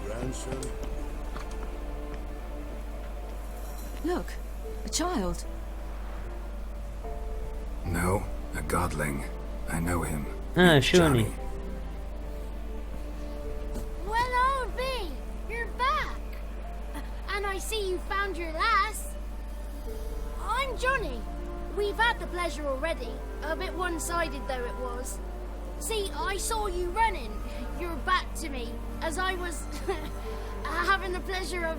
Grandson. Look, a child. No, a godling. I know him. Ah, Johnny. Well, old B, you're back. And I see you found your lass. I'm Johnny. We've had the pleasure already. A bit one-sided though it was. See, I saw you running. Your back to me, as I was having the pleasure of...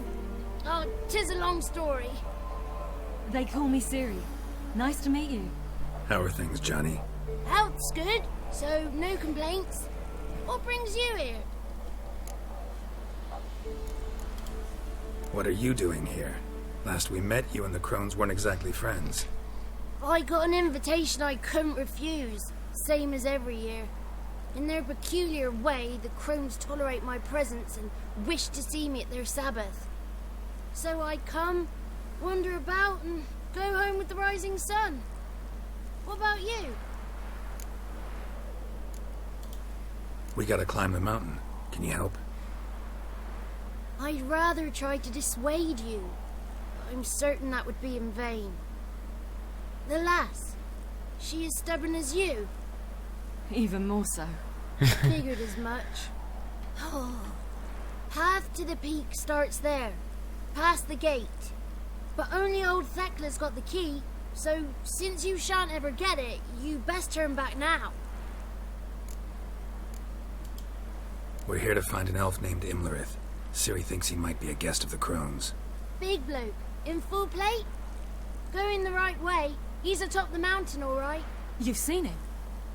Oh, 'tis a long story. They call me Siri. Nice to meet you. How are things, Johnny? Health's good, so no complaints. What brings you here? What are you doing here? Last we met, you and the crones weren't exactly friends. I got an invitation I couldn't refuse, same as every year. In their peculiar way, the crones tolerate my presence and wish to see me at their Sabbath. So I come, wander about, and go home with the rising sun. What about you? We gotta climb the mountain. Can you help? I'd rather try to dissuade you. I'm certain that would be in vain. The lass, she as stubborn as you? Even more so. Figured as much. Oh, path to the peak starts there, past the gate. But only old Thekla's got the key, so since you shan't ever get it, you best turn back now. We're here to find an elf named Imlerith. Ciri thinks he might be a guest of the crones. Big bloke, in full plate? Going the right way, he's atop the mountain all right. You've seen him?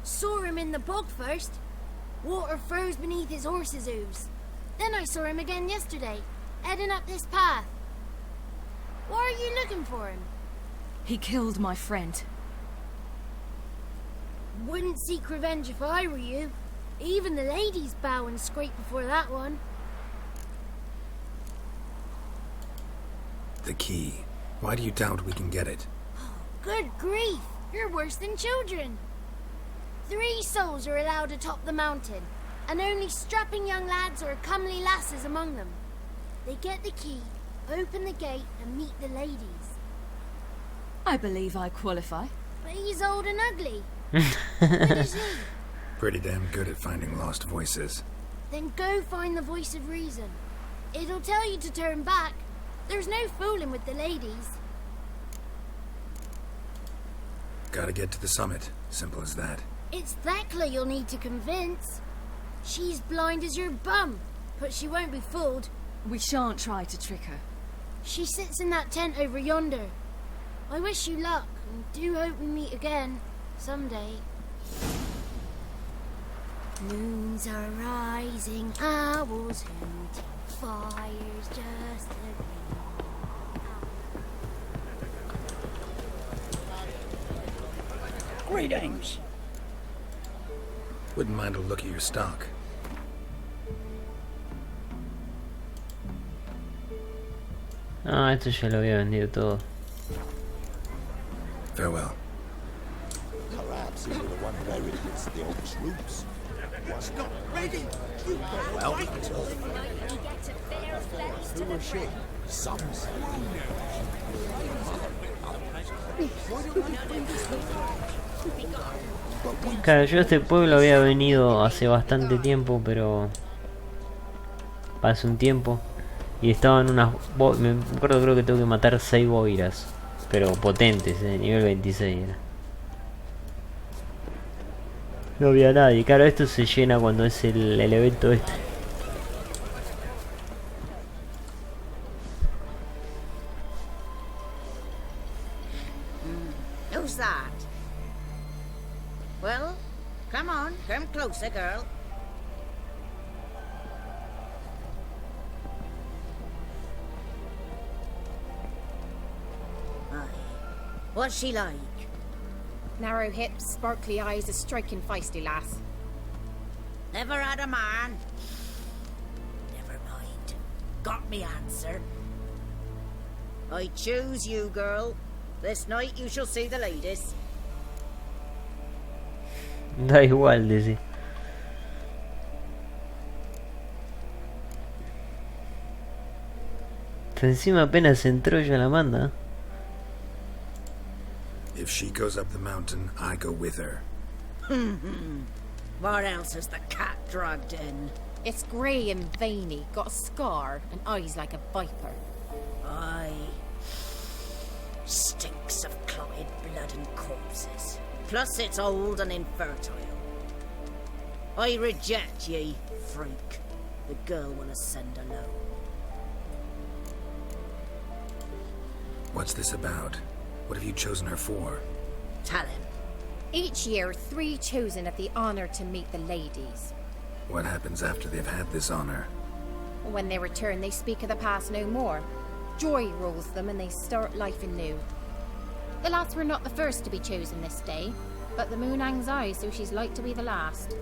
Saw him in the bog first. Water froze beneath his horse's hooves. Then I saw him again yesterday, heading up this path. Why are you looking for him? He killed my friend. Wouldn't seek revenge if I were you. Even the ladies bow and scrape before that one. The key. Why do you doubt we can get it? Good grief, you're worse than children. 3 souls are allowed atop the mountain, and only strapping young lads or comely lasses among them. They get the key, open the gate, and meet the ladies. I believe I qualify. But he's old and ugly. What is he? Pretty damn good at finding lost voices. Then go find the voice of reason. It'll tell you to turn back. There's no fooling with the ladies. Gotta get to the summit. Simple as that. It's Thekla you'll need to convince. She's blind as your bum, but she won't be fooled. We shan't try to trick her. She sits in that tent over yonder. I wish you luck, and do hope we meet again, someday. Moons are rising, owls hooting, fires just Greetings. Wouldn't mind a look at your stock. Ah, esto ya lo había vendido todo. Farewell. Perhaps he would have won buried against the old troops. Was not ready. Well, Who was she? Some say. Claro, yo a este pueblo había venido hace bastante tiempo, pero... Hace un tiempo. Y estaban unas... Me acuerdo, creo que tengo que matar 6 boiras. Pero potentes, nivel 26 era. No había nadie. Claro, esto se llena cuando es el evento este. Who's that? Well, come on, come closer, girl. Aye. What's she like? Narrow hips, sparkly eyes, a striking feisty lass. Never had a man. Never mind. Got me answer. I choose you, girl. This night you shall see the ladies. Da igual, dice. Encima apenas entró ya la manda. If she goes up the mountain, I go with her. What else has the cat dragged in? It's grey and veiny, got a scar, and eyes like a viper. Aye. Stinks of clotted blood and corpses. Plus it's old and infertile. I reject ye, freak. The girl will ascend alone. What's this about? What have you chosen her for? Tell him. Each year, 3 chosen have the honour to meet the ladies. What happens after they've had this honor? When they return, they speak of the past no more. Joy rules them and they start life anew. The lads were not the first to be chosen this day, but the moon hangs high, so she's like to be the last.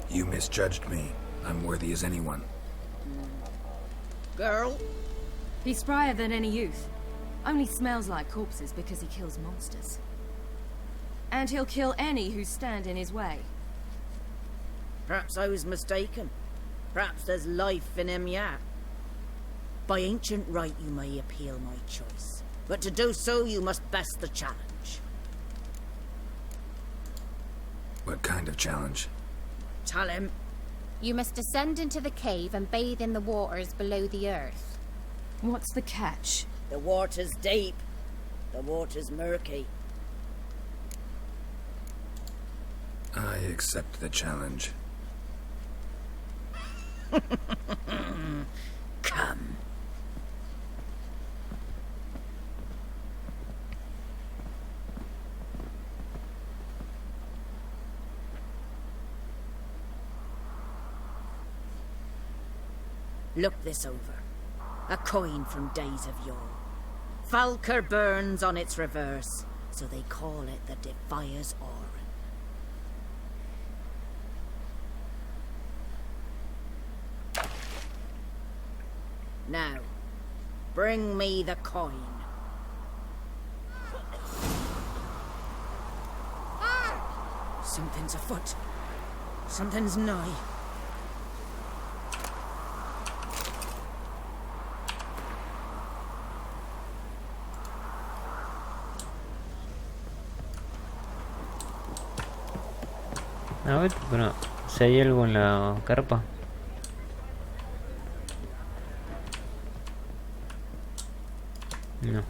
You misjudged me. I'm worthy as anyone. Girl? He's sprier than any youth. Only smells like corpses because he kills monsters. And he'll kill any who stand in his way. Perhaps I was mistaken. Perhaps there's life in him yet. By ancient right you may appeal my choice. But to do so you must best the challenge. What kind of challenge? Tell him. You must descend into the cave and bathe in the waters below the earth. What's the catch? The water's deep. The water's murky. I accept the challenge. Come. Look this over. A coin from days of yore. Falker burns on its reverse, so they call it the Defier's Oran. Now, bring me the coin. Something's afoot. Something's nigh. A ver, pero si hay algo en la carpa. No.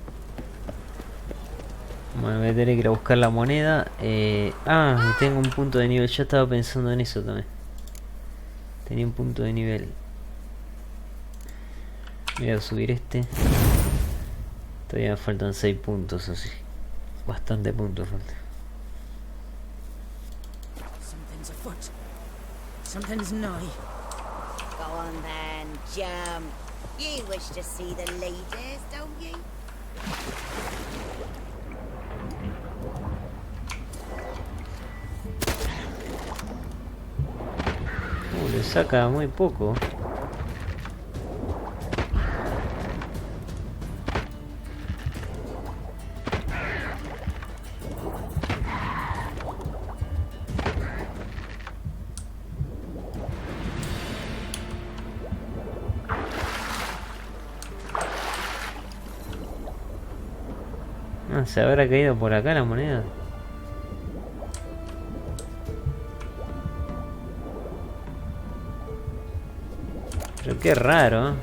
Bueno, voy a tener que ir a buscar la moneda. Y tengo un punto de nivel. Ya estaba pensando en eso también. Tenía un punto de nivel. Voy a subir este. Todavía me faltan 6 puntos así. Bastante puntos falta. Something's afoot. Something's nigh. Go on then, jump. You wish to see the ladies, don't you? Le saca muy poco. ¿Se habrá caído por acá la moneda? Pero qué raro, ¿eh?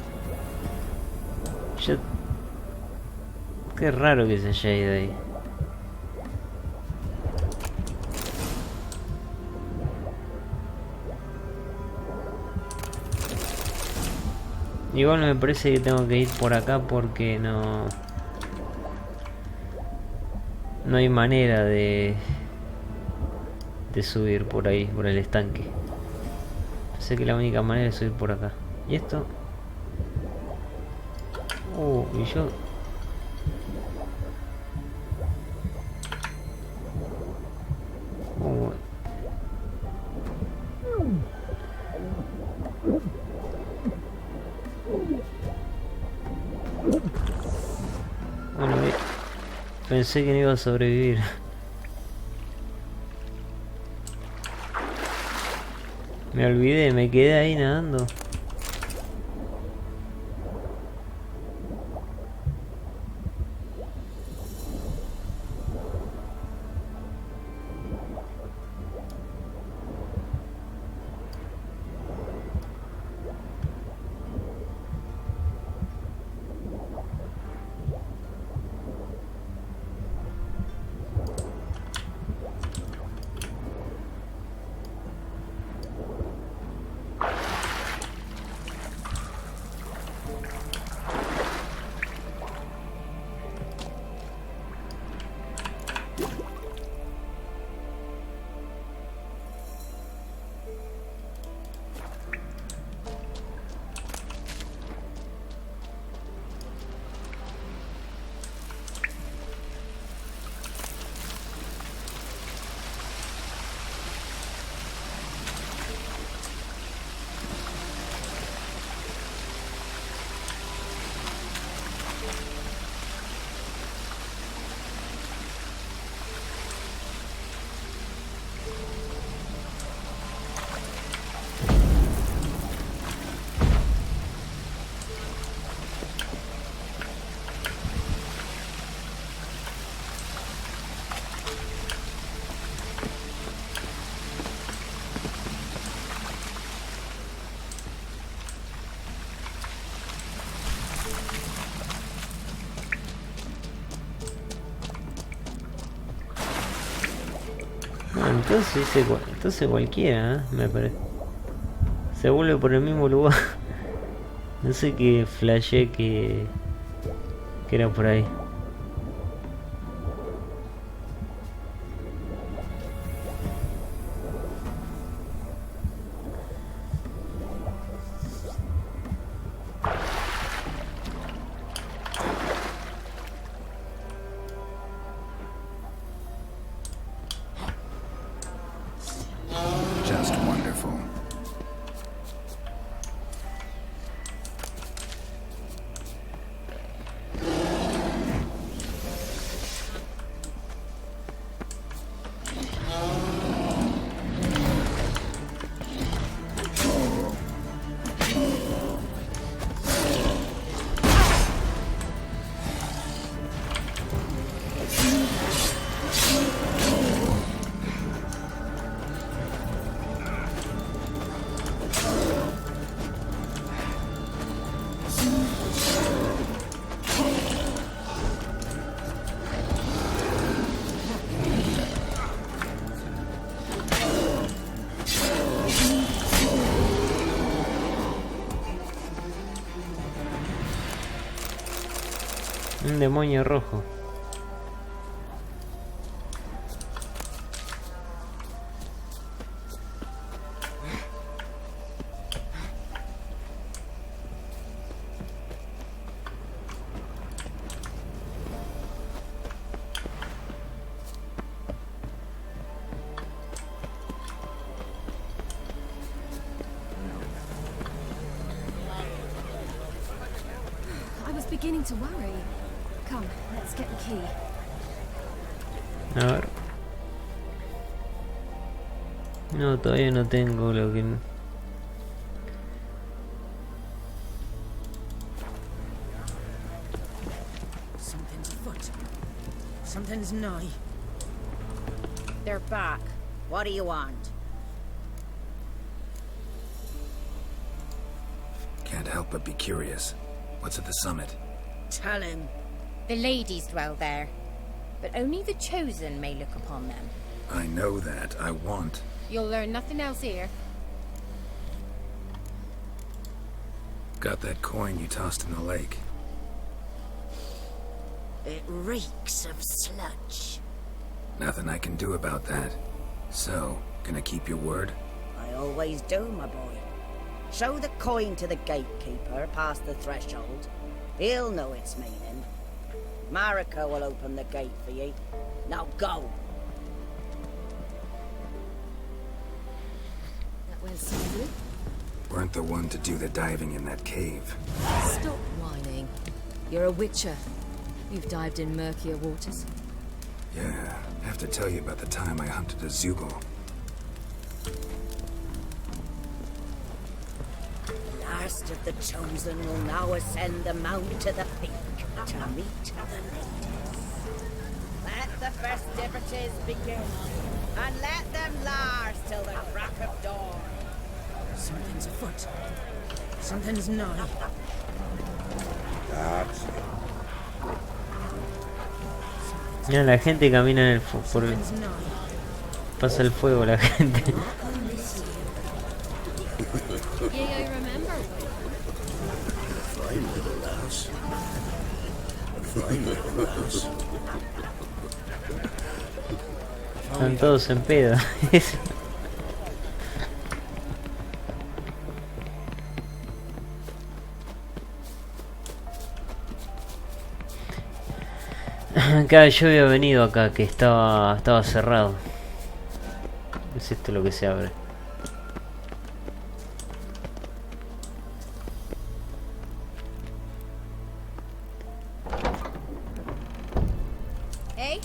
Qué raro que se haya ido ahí. Igual me parece que tengo que ir por acá porque no hay manera de subir por ahí, por el estanque. Sé que la única manera es subir por acá. ¿Y esto? Y yo... Bueno, pensé que no iba a sobrevivir. Me olvidé, me quedé ahí nadando. Entonces cualquiera, ¿eh? Me parece. Se vuelve por el mismo lugar. No sé qué flashé que era por ahí. Just wonderful. demonio rojo. Beginning to worry. Come, let's get the key. A ver. No, todavía no tengo lo que... Something's afoot. Something's nigh. They're back. What do you want? Can't help but be curious. What's at the summit? Tell him. The ladies dwell there, but only the chosen may look upon them. I know that. I want. You'll learn nothing else here. Got that coin you tossed in the lake. It reeks of sludge. Nothing I can do about that. So, gonna keep your word? I always do, my boy. Show the coin to the gatekeeper past the threshold. He'll know its meaning. Marika will open the gate for you. Now go. That went smoothly. Weren't the one to do the diving in that cave. Stop whining. You're a witcher. You've dived in murkier waters. Yeah, I have to tell you about the time I hunted a Zugel. Last of the chosen will now ascend the mount to the peak to meet the ladies. Let the festivities begin, and let them last till the crack of dawn. Something's afoot. Something's nigh. That's it. Mira, la gente camina en el por el... Pasa el fuego la gente. Yeah, I remember. Fine little lass. Fine little lass. Están todos en pedo. Acá yo había venido acá que estaba cerrado. Es esto lo que se abre. Hey?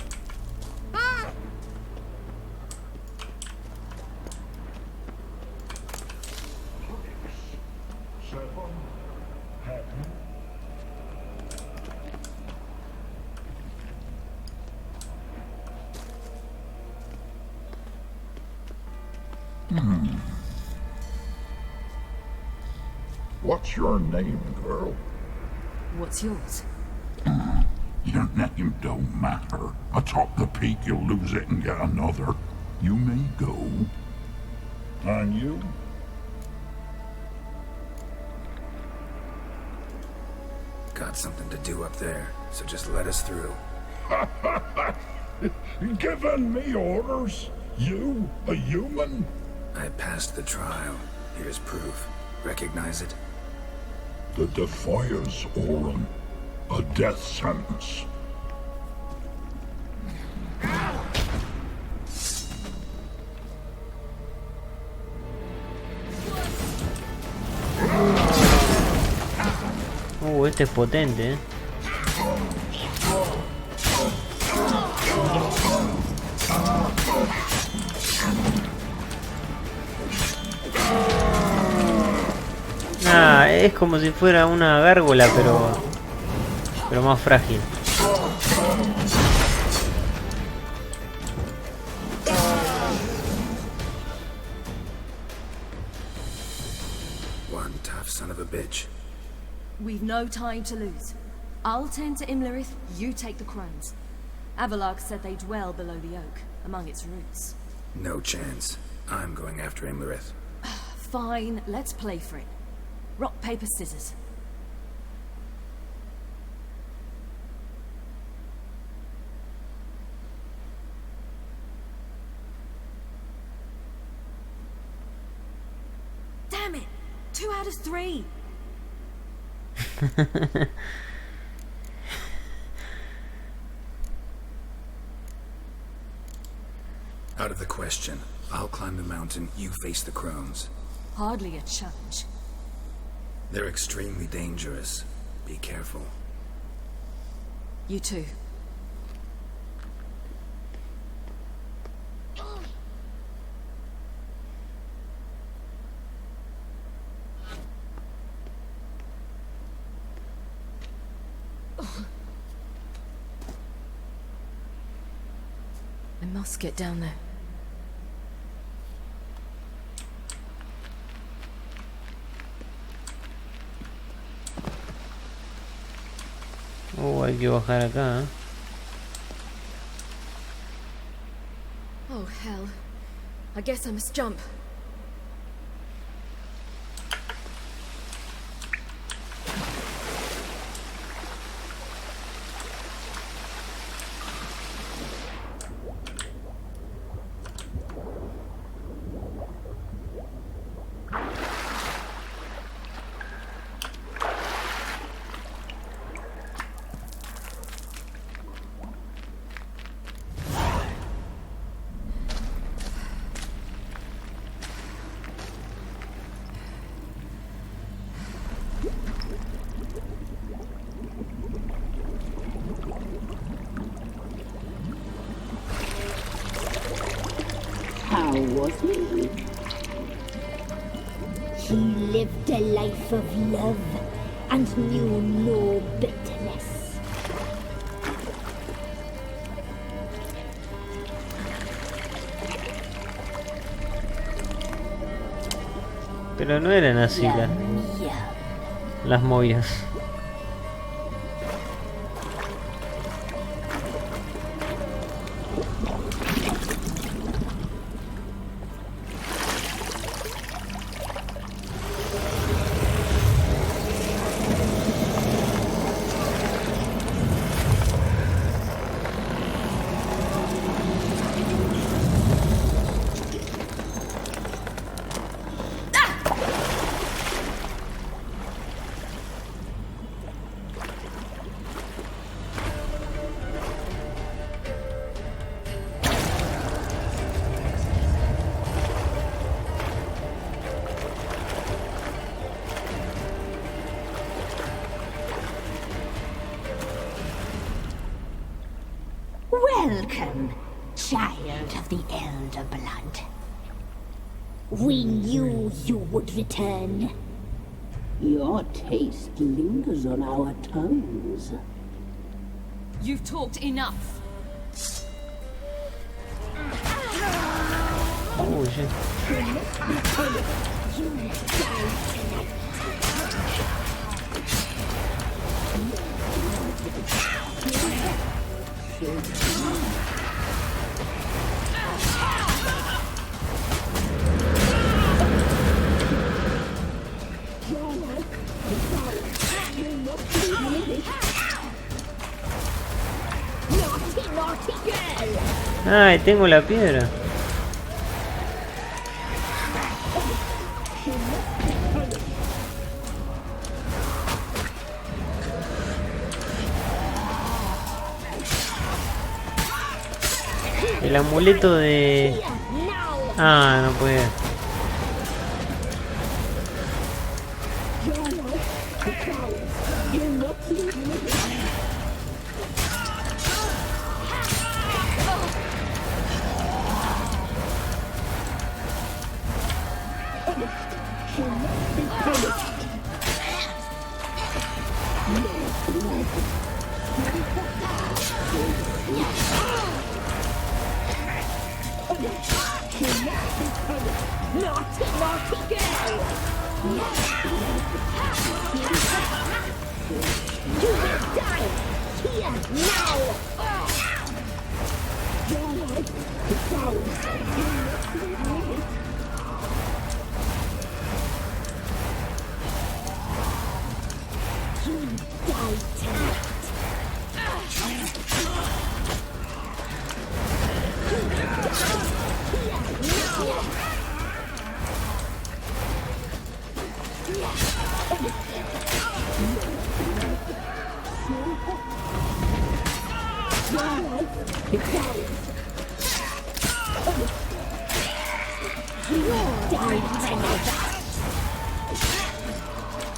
Ah! What's your name, girl? What's yours? Your name don't matter. Atop the peak, you'll lose it and get another. You may go. And you? Got something to do up there, so just let us through. Giving me orders? You, a human? I passed the trial. Here's proof. Recognize it? The Defias Orin. A death sentence. Este es potente, ¿eh? Ah, es como si fuera una gárgola, pero más frágil. One tough son of a bitch. We've no time to lose. I'll tend to Imlerith, you take the crones. Avalark said they dwell below the oak, among its roots. No chance. I'm going after Imlerith. Fine, let's play for it. Rock, paper, scissors. Damn it! 2 out of 3. Out of the question. I'll climb the mountain, you face the crones. Hardly a challenge. They're extremely dangerous. Be careful. You too. I must get down there. Oh, hay que bajar acá, ¿eh? Oh, hell. I guess I must jump. How was he? He lived a life of love and knew no bitterness. Pero no eran así las movias. Welcome, child of the Elder Blood. We knew you would return. Your taste lingers on our tongues. You've talked enough. Oh, shit. Ay, tengo la piedra. El amuleto de... Ah, no puede.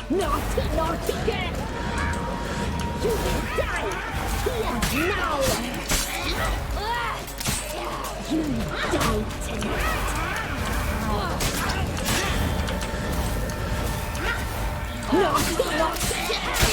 Naughty, naughty girl! You will die here now! You die tonight! Naughty, naughty girl!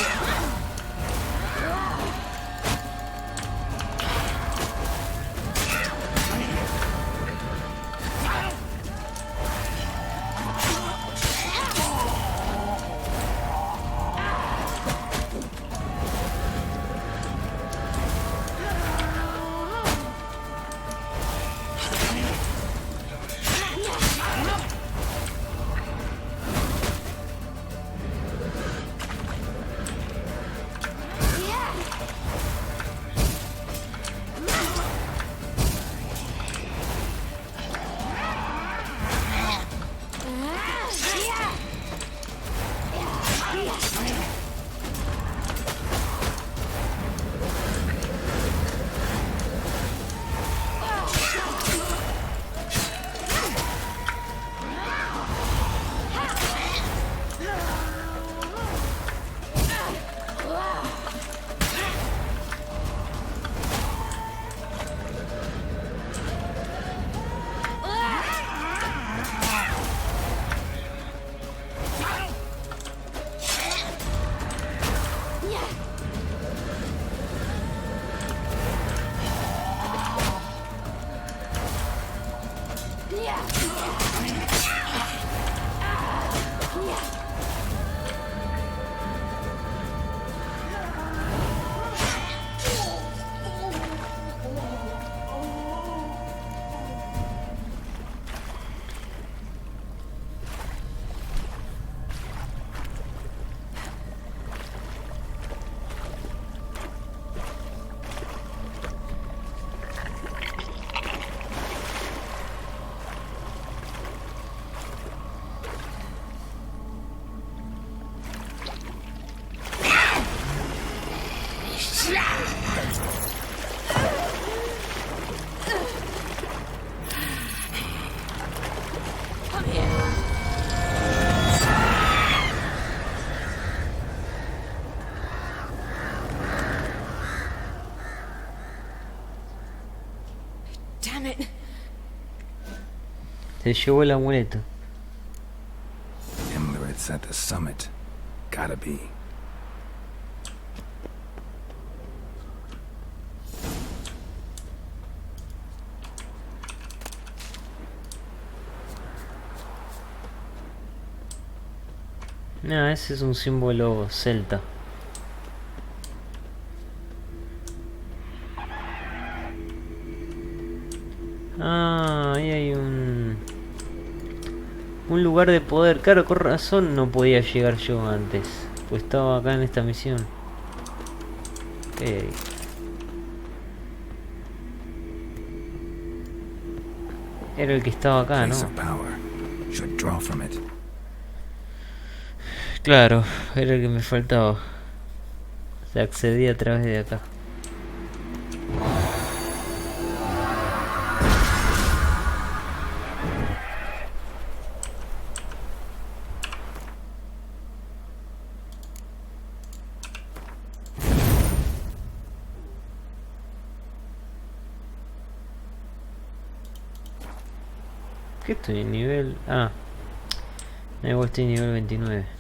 Damn it. Se llevó el amuleto. Imlerith's at the summit. Gotta be. No, ese es un símbolo celta. Ah, ahí hay un lugar de poder. Claro, con razón no podía llegar yo antes, pues estaba acá en esta misión. Okay. Era el que estaba acá, ¿no? Claro, era el que me faltaba. Se accedía a través de acá. ¿Qué estoy en nivel? Ah, no, estoy en nivel 29.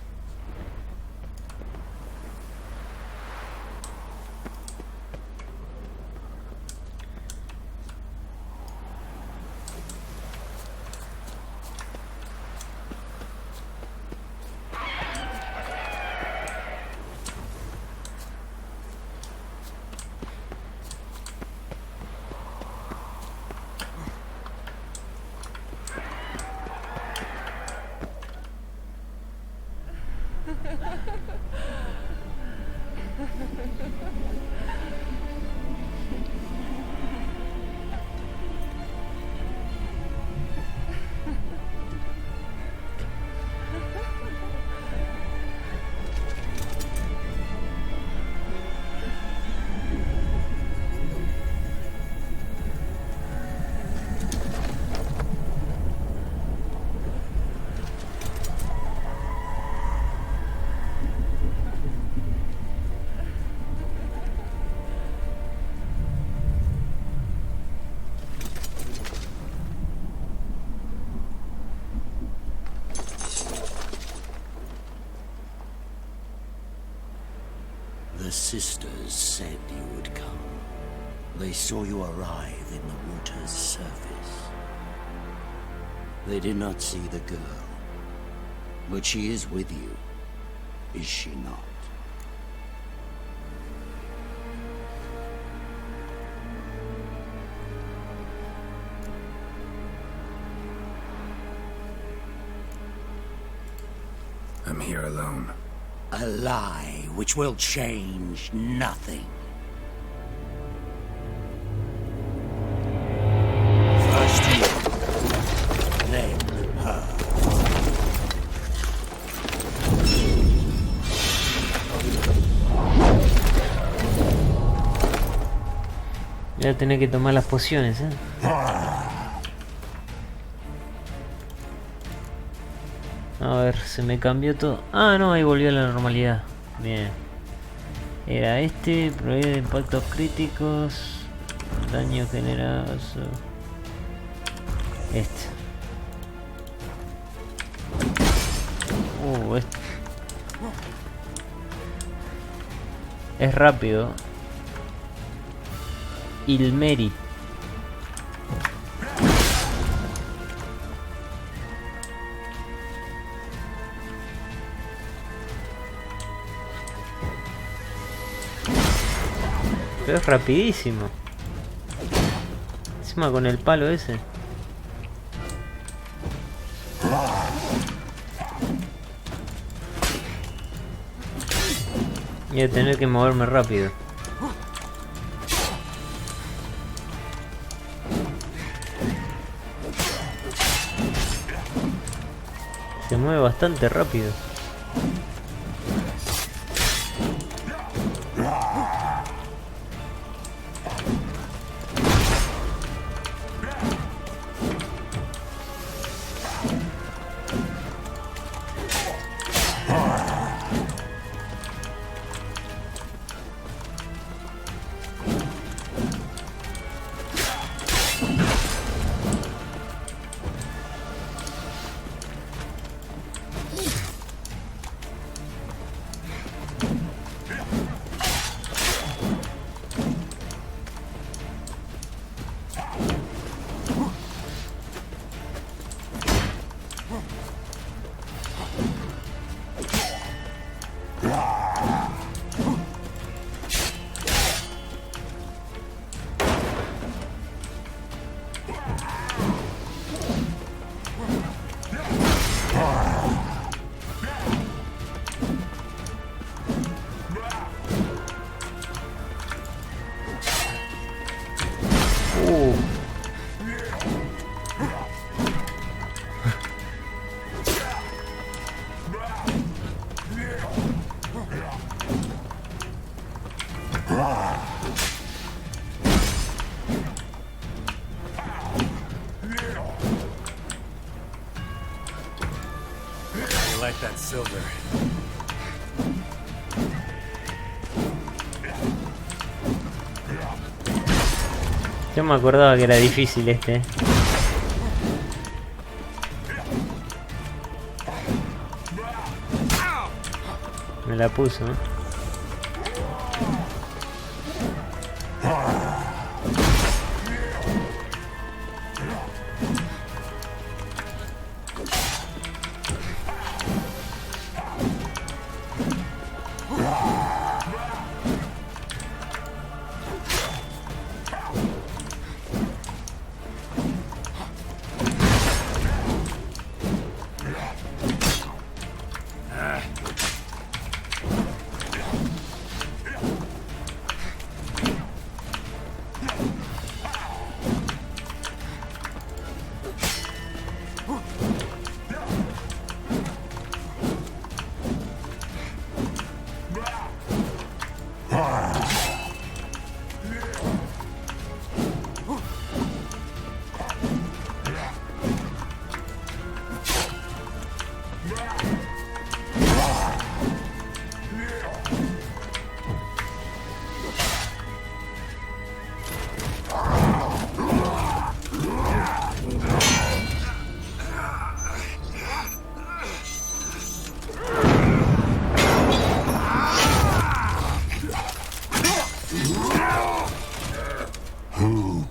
sisters said you would come. They saw you arrive in the water's surface. They did not see the girl. But she is with you, is she not? I'm here alone. A lie which will change nothing. First you, then her. Voy a tener que tomar las pociones, ¿eh? A ver, se me cambió todo. Ah, no, ahí volvió a la normalidad. Bien. Era este, prohíbe de impactos críticos, daño generado. Este. Este. Es rápido. Ilmeri. Pero es rapidísimo. Encima con el palo ese. Voy a tener que moverme rápido. Se mueve bastante rápido. Like that silver. Yo me acordaba que era difícil este. Me la puso, ¿eh?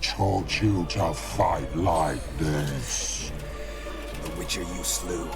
taught you to fight like this? The Witcher you slew.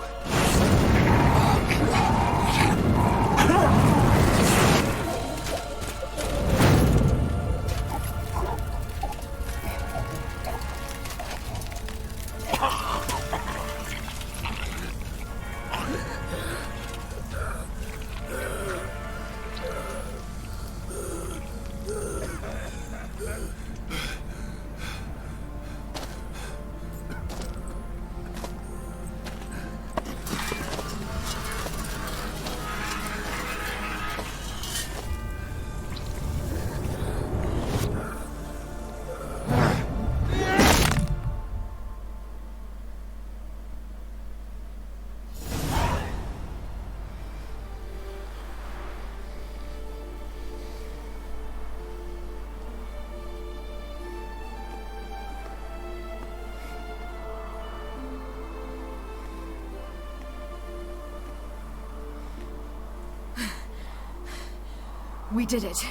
We did it.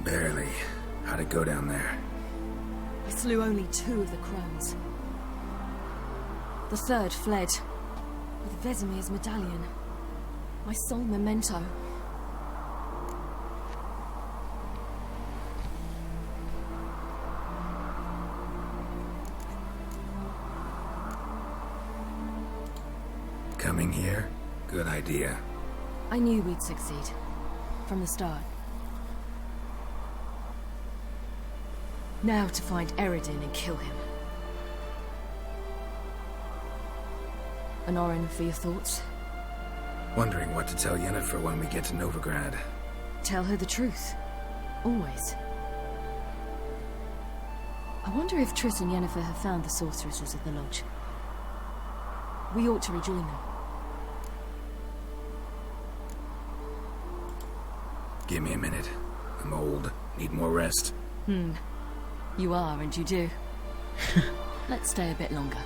Barely. How'd it go down there? We slew only 2 of the crones. The third fled with Vesemir's medallion, my sole memento. Coming here? Good idea. I knew we'd succeed. From the start. Now to find Eredin and kill him. Anorin, for your thoughts? Wondering what to tell Yennefer when we get to Novigrad. Tell her the truth. Always. I wonder if Triss and Yennefer have found the sorceresses of the Lodge. We ought to rejoin them. Give me a minute. I'm old. Need more rest. You are, and you do. Let's stay a bit longer.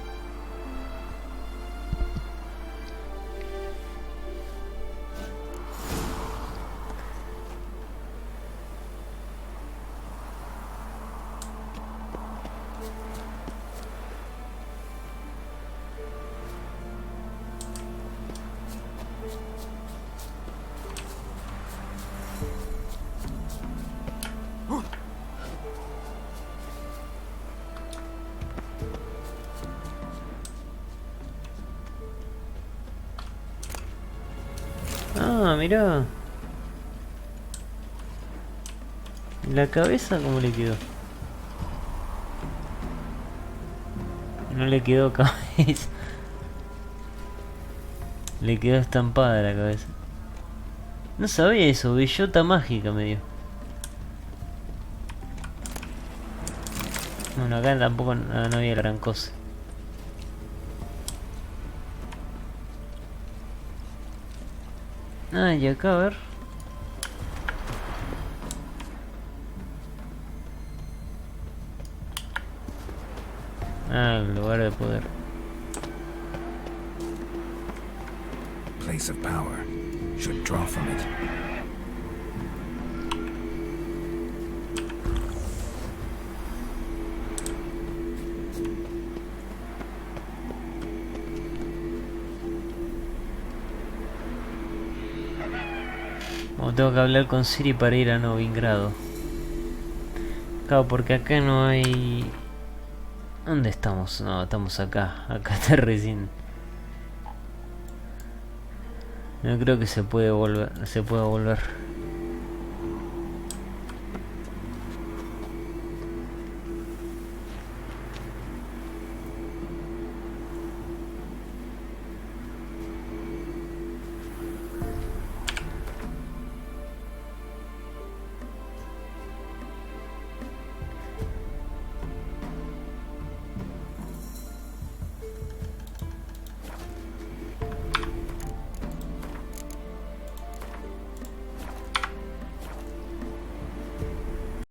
Ah, mirá. ¿La cabeza cómo le quedó? No le quedó cabeza. Le quedó estampada la cabeza. No sabía eso, bellota mágica me dio. Bueno, acá tampoco no había gran cosa. Ah, y acá a ver. Ah, el lugar de poder. Place of power. Should draw from it. Tengo que hablar con Ciri para ir a Novigrado. Claro, porque acá no hay... ¿Dónde estamos? No, estamos acá. Acá está recién. No creo que se pueda volver.